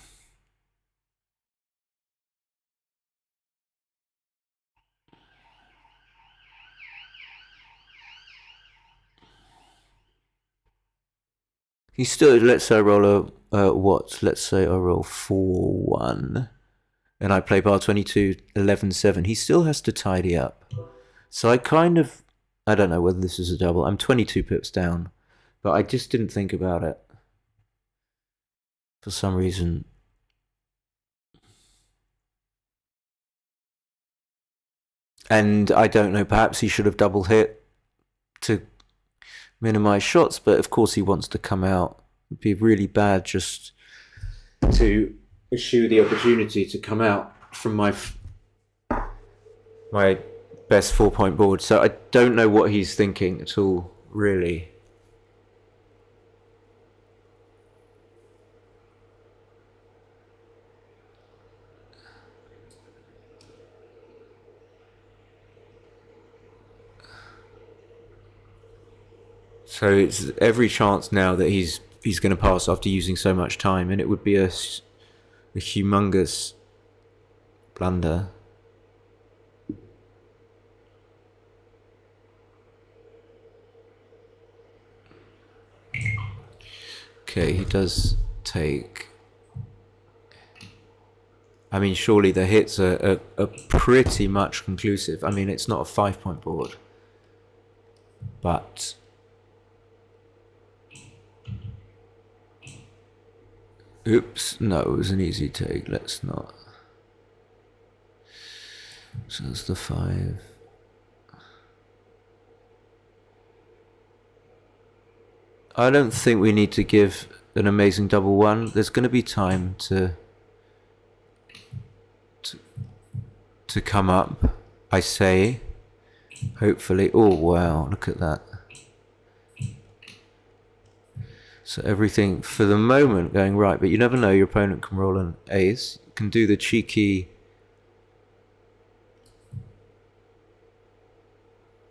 He still, let's say I roll a, what? Let's say I roll 4-1. And I play bar 22, 11-7. He still has to tidy up. So I kind of, I don't know whether this is a double. I'm 22 pips down. But I just didn't think about it. For some reason. And I don't know, perhaps he should have double hit to minimize shots, but of course he wants to come out. It'd be really bad just to eschew the opportunity to come out from my best 4-point board. So I don't know what he's thinking at all, really. So it's every chance now that he's going to pass after using so much time, and it would be a humongous blunder. Okay, he does take. I mean, surely the hits are pretty much conclusive. I mean, it's not a 5-point board, but oops, no, it was an easy take. Let's not. So that's the 5. I don't think we need to give an amazing double one. There's going to be time to come up, I say. Hopefully. Oh, wow, look at that. So everything, for the moment, going right. But you never know, your opponent can roll an ace. You can do the cheeky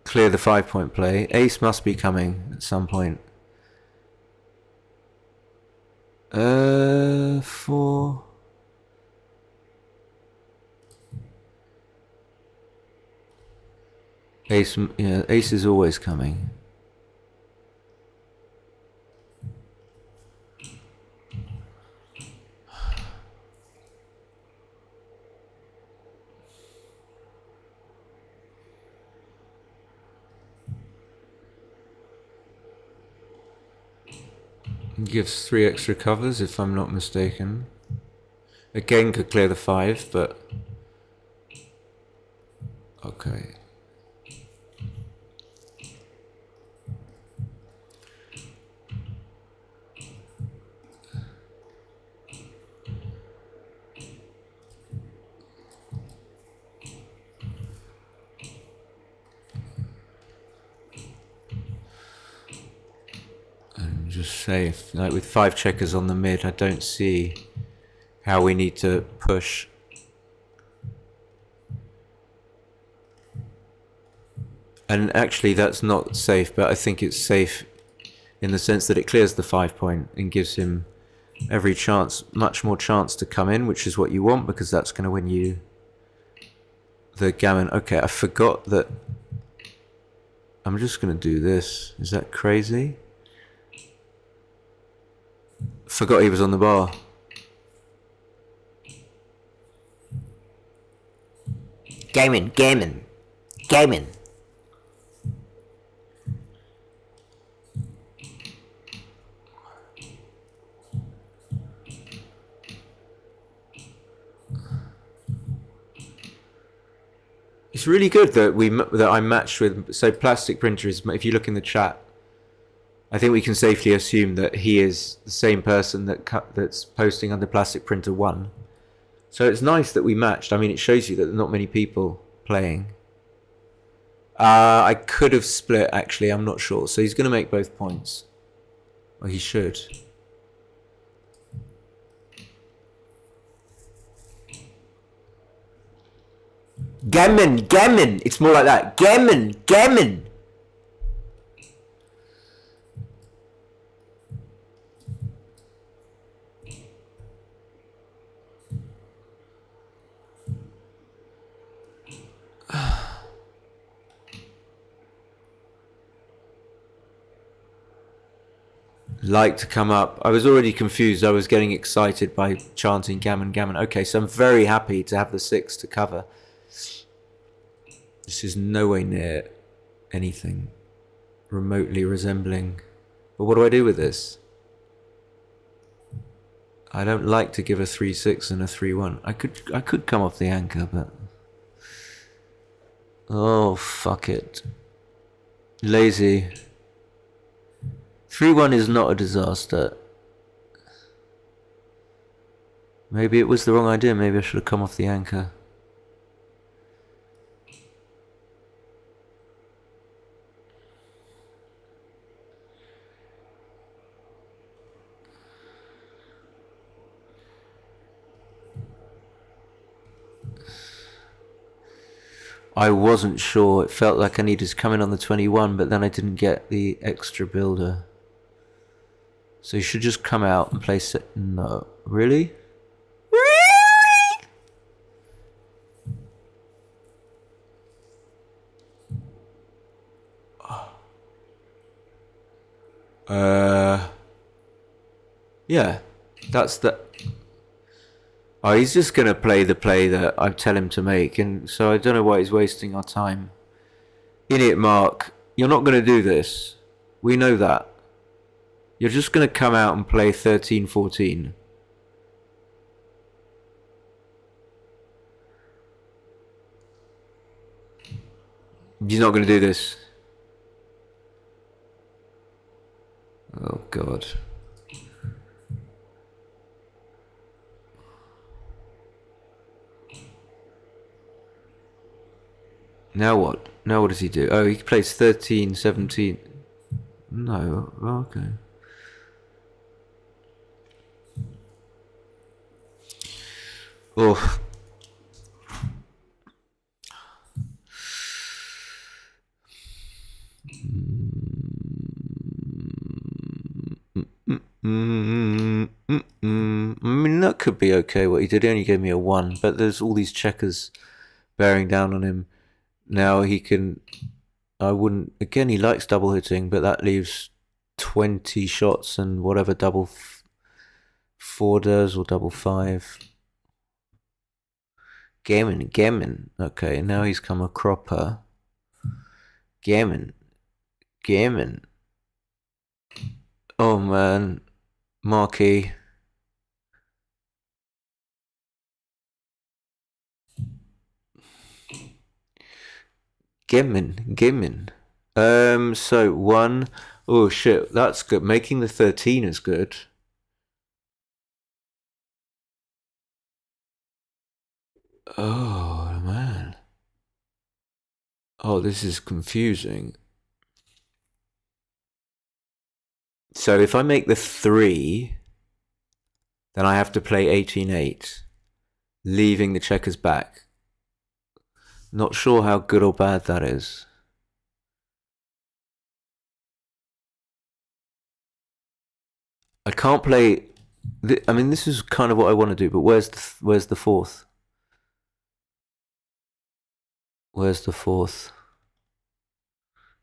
clear the 5-point play. Ace must be coming at some point. 4. Ace, yeah, ace is always coming. Gives 3 extra covers, if I'm not mistaken. Again, could clear the 5, but okay. And just safe. Like with 5 checkers on the mid, I don't see how we need to push. And actually, that's not safe, but I think it's safe in the sense that it clears the 5-point and gives him every chance, much more chance to come in, which is what you want, because that's going to win you the gammon. Okay, I forgot that. I'm just going to do this. Is that crazy? Forgot he was on the bar. Gammon, gammon, gammon. It's really good that I'm matched with. So plastic printer is. If you look in the chat, I think we can safely assume that he is the same person that's posting under plastic printer 1. So it's nice that we matched. I mean, it shows you that there are not many people playing. I could have split, actually. I'm not sure. So he's going to make both points. Or he should. Gammon, gammon. It's more like that. Gammon, gammon. Like to come up. I was already confused. I was getting excited by chanting gammon, gammon. Okay, so I'm very happy to have the 6 to cover. This is no way near anything remotely resembling. But what do I do with this? I don't like to give a 3-6 and a 3-1. I could come off the anchor, but oh, fuck it. Lazy. 3-1 is not a disaster. Maybe it was the wrong idea. Maybe I should have come off the anchor. I wasn't sure. It felt like I needed to come in on the 21, but then I didn't get the extra builder. So you should just come out and place it. No. Really? Yeah, that's the. Oh, he's just gonna play the play that I tell him to make, and so I don't know why he's wasting our time. Idiot, Mark. You're not gonna do this. We know that. You're just gonna come out and play 13-14. He's not gonna do this. Oh God. Now what? Now what does he do? Oh, he plays 13-17. No. Oh, okay. Oh. I mean, that could be okay what he did. He only gave me a 1, but there's all these checkers bearing down on him. Now he can. I wouldn't. Again, he likes double hitting, but that leaves 20 shots and whatever double 4 does or double 5. Gammon. Okay, now he's come a cropper. Gammon. Oh man, Marquee. Gammon. So 1. Oh shit, that's good. Making the 13 is good. Oh man. Oh, this is confusing. So if I make the 3, then I have to play 18-8, leaving the checkers back. Not sure how good or bad that is. I can't play. I mean, this is kind of what I want to do, but where's the 4th? Where's the 4th?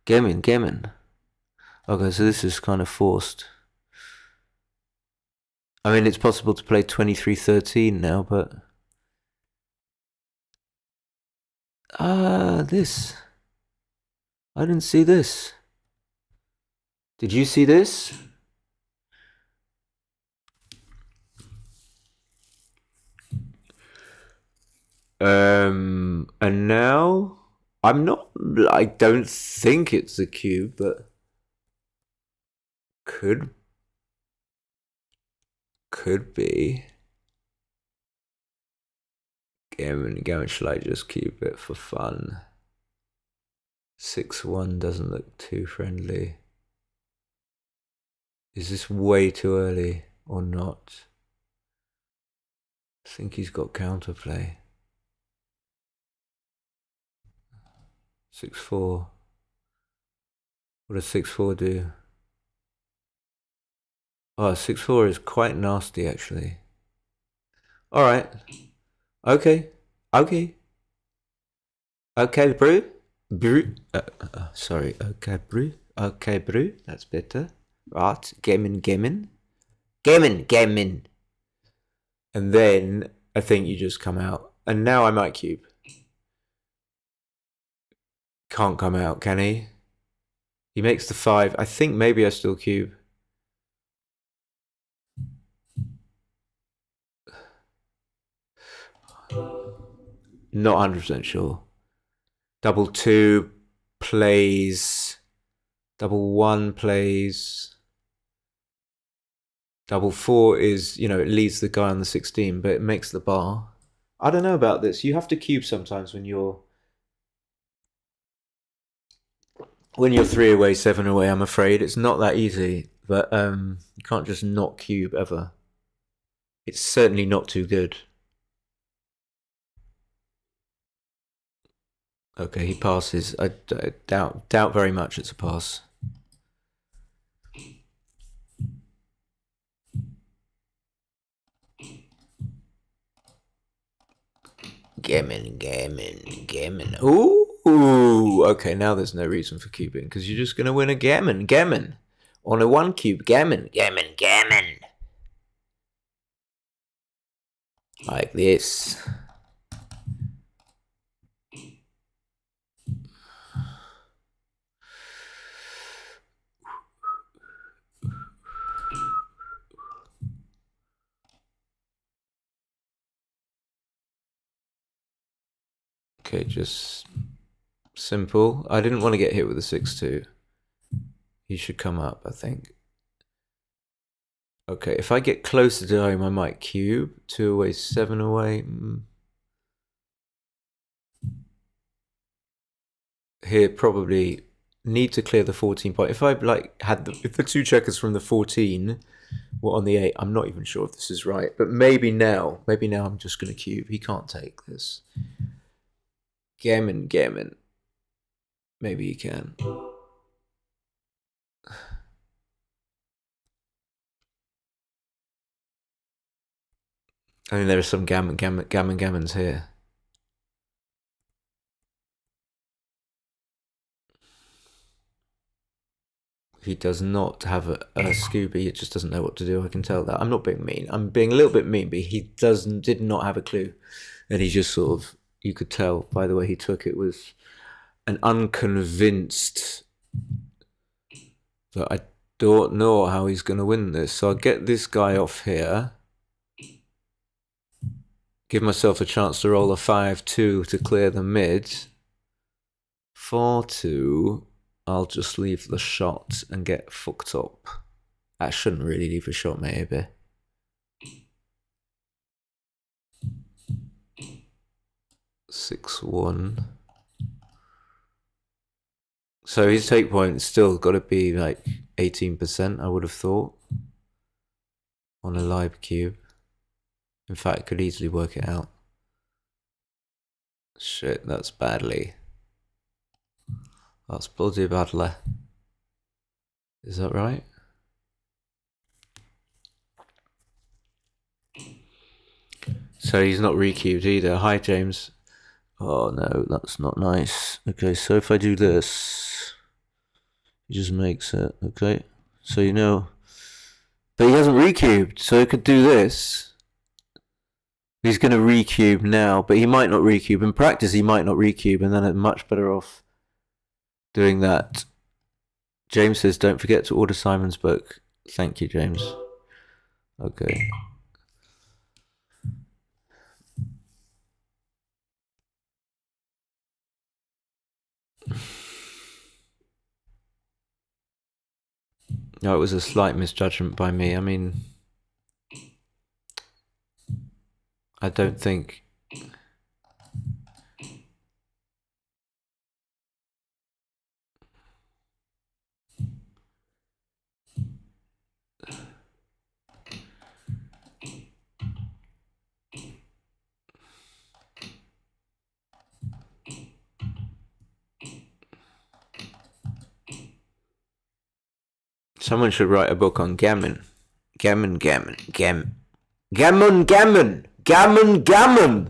Gammon. Okay, so this is kind of forced. I mean, it's possible to play 23-13 now, but this. I didn't see this. Did you see this? And now I don't think it's a cube, but could be. Gammon, shall I just keep it for fun? 6-1 doesn't look too friendly. Is this way too early or not? I think he's got counterplay. 6-4. What does 6-4 do? Oh, 6-4 is quite nasty, actually. Alright. Okay, brew. Sorry, okay, brew. That's better. Right, gammon. And then I think you just come out. And now I might cube. Can't come out, can he? He makes the 5. I think maybe I still cube. Not 100% sure. Double 2 plays. Double 1 plays. Double 4 is, it leads the guy on the 16, but it makes the bar. I don't know about this. You have to cube sometimes when you're 3 away, 7 away. I'm afraid it's not that easy, but you can't just not cube ever. It's certainly not too good. Okay, he passes. I doubt very much it's a pass. Gammon. Ooh, okay, now there's no reason for cubing, because you're just going to win a gammon. On a 1 cube, gammon. Like this. Okay, just simple. I didn't want to get hit with a 6-2. He should come up, I think. Okay, if I get closer to home, I might cube. 2 away, 7 away. Here, probably need to clear the 14 point. If I like had if the 2 checkers from the 14 were on the 8, I'm not even sure if this is right. But maybe now I'm just going to cube. He can't take this. Gammon. Maybe he can. I mean, there are some gammons here. He does not have a Scooby. He just doesn't know what to do. I can tell that. I'm not being mean. I'm being a little bit mean, but he did not have a clue. And he just sort of, you could tell by the way he took it, was an unconvinced that I don't know how he's going to win this. So I'll get this guy off here. Give myself a chance to roll a 5-2 to clear the mid. 4-2. I'll just leave the shot and get fucked up. I shouldn't really leave a shot, maybe. Six one. So his take point still got to be like 18%, I would have thought, on a live cube. In fact, could easily work it out. Shit, that's badly. That's bloody badly. Is that right? So he's not recubed either. Hi, James. Oh no, that's not nice. Okay, so if I do this, he just makes it. Okay, so you know, but he hasn't recubed, so he could do this. He's going to recube now, but he might not recube. In practice, he might not recube, and then I'm much better off doing that. James says, don't forget to order Simon's book. Thank you, James. Okay. No, it was a slight misjudgment by me. I mean, I don't think... Someone should write a book on gammon. Gammon. Gammon.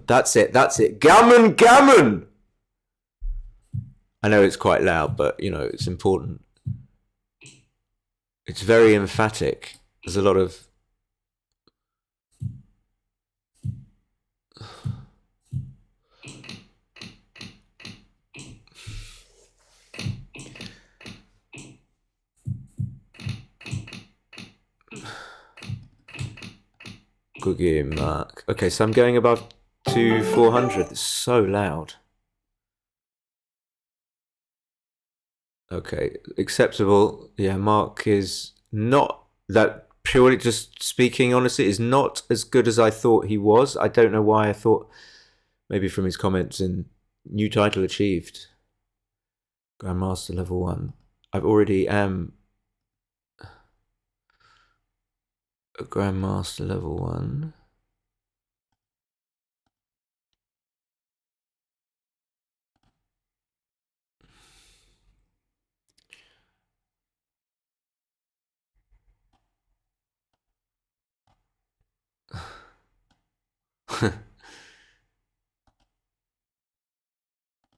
That's it. Gammon. I know it's quite loud, but, you know, it's important. It's very emphatic. There's a lot of... Good game, Mark. Okay, so I'm going above to 400. It's so loud. Okay, acceptable. Yeah, Mark is not that, purely just speaking honestly, is not as good as I thought he was. I don't know why. I thought maybe from his comments in new title achieved. Grandmaster level 1. I already am a Grandmaster level 1.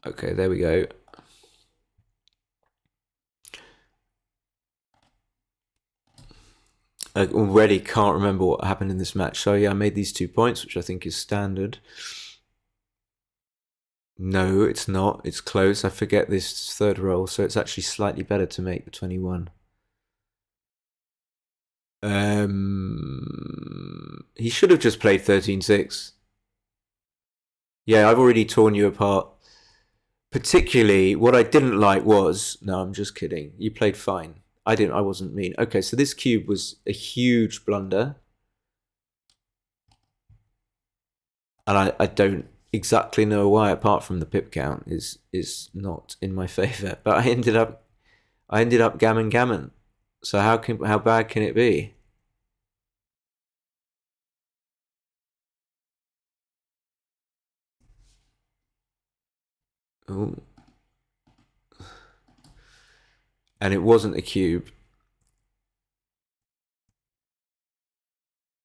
Okay, there we go. I already can't remember what happened in this match. So yeah, I made these 2 points, which I think is standard. No, it's not. It's close. I forget this third roll, so it's actually slightly better to make the 21. He should have just played 13-6. Yeah, I've already torn you apart. Particularly, what I didn't like was... No, I'm just kidding. You played fine. I wasn't mean. Okay, so this cube was a huge blunder. And I don't exactly know why, apart from the pip count is not in my favour. But I ended up gammon. So how bad can it be? Oh. And it wasn't a cube.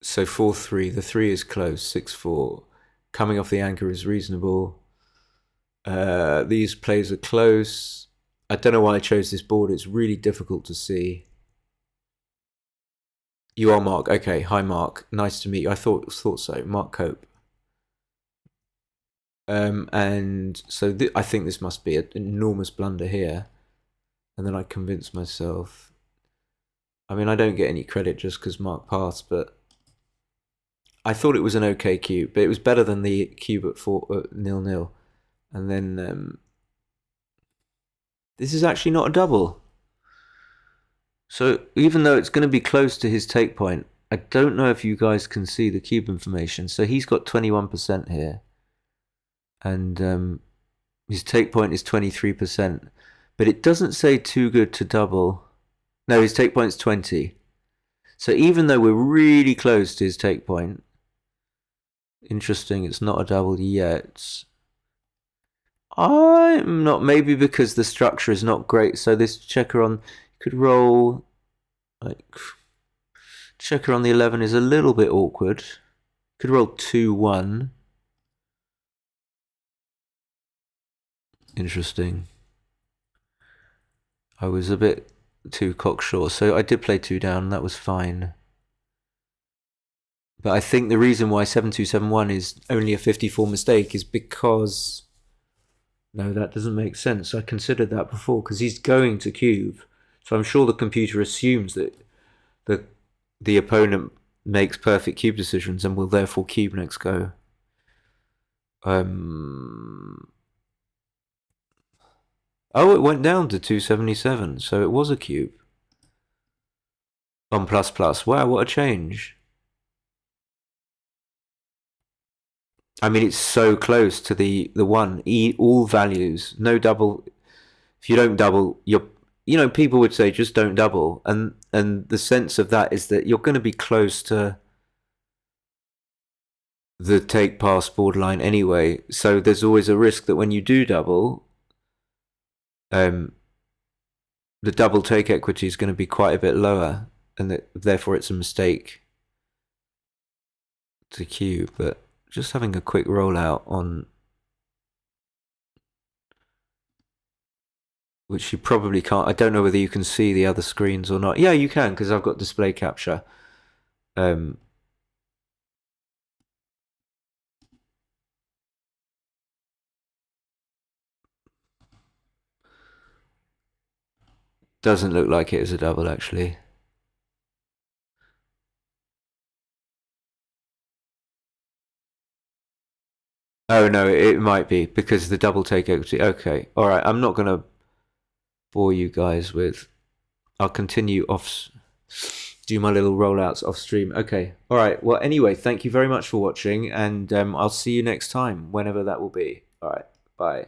So 4-3. The 3 is close. 6-4. Coming off the anchor is reasonable. These plays are close. I don't know why I chose this board. It's really difficult to see. You are Mark. Okay, hi Mark. Nice to meet you. I thought so. Mark Cope. And so I think this must be an enormous blunder here. And then I convinced myself. I mean, I don't get any credit just because Mark passed, but I thought it was an okay cube, but it was better than the cube at 0-0. And then this is actually not a double. So even though it's going to be close to his take point, I don't know if you guys can see the cube information. So he's got 21% here. And his take point is 23%. But it doesn't say too good to double. No, his take point is 20. So even though we're really close to his take point, interesting, it's not a double yet. I'm not, maybe because the structure is not great. So this checker on could roll, like, checker on the 11 is a little bit awkward. Could roll 2-1. Interesting. I was a bit too cocksure, so I did play 2 down, that was fine. But I think the reason why 7-2-7-1 is only a 54 mistake is because... No, that doesn't make sense. I considered that before, because he's going to cube. So I'm sure the computer assumes that the opponent makes perfect cube decisions and will therefore cube next go. Oh, it went down to 277, so it was a cube. On plus plus. Wow, what a change. I mean, it's so close to the 1. All values, no double. If you don't double, people would say just don't double. And the sense of that is that you're going to be close to the take pass borderline anyway. So there's always a risk that when you do double, the double take equity is going to be quite a bit lower, and that therefore it's a mistake to cube. But just having a quick rollout on, which you probably can't. I don't know whether you can see the other screens or not. Yeah, you can, because I've got display capture. Doesn't look like it is a double, actually. Oh no, it might be because the double take equity. Okay, all right. I'm not gonna bore you guys with. I'll continue do my little rollouts off stream. Okay, all right. Well, anyway, thank you very much for watching, and I'll see you next time, whenever that will be. All right, bye.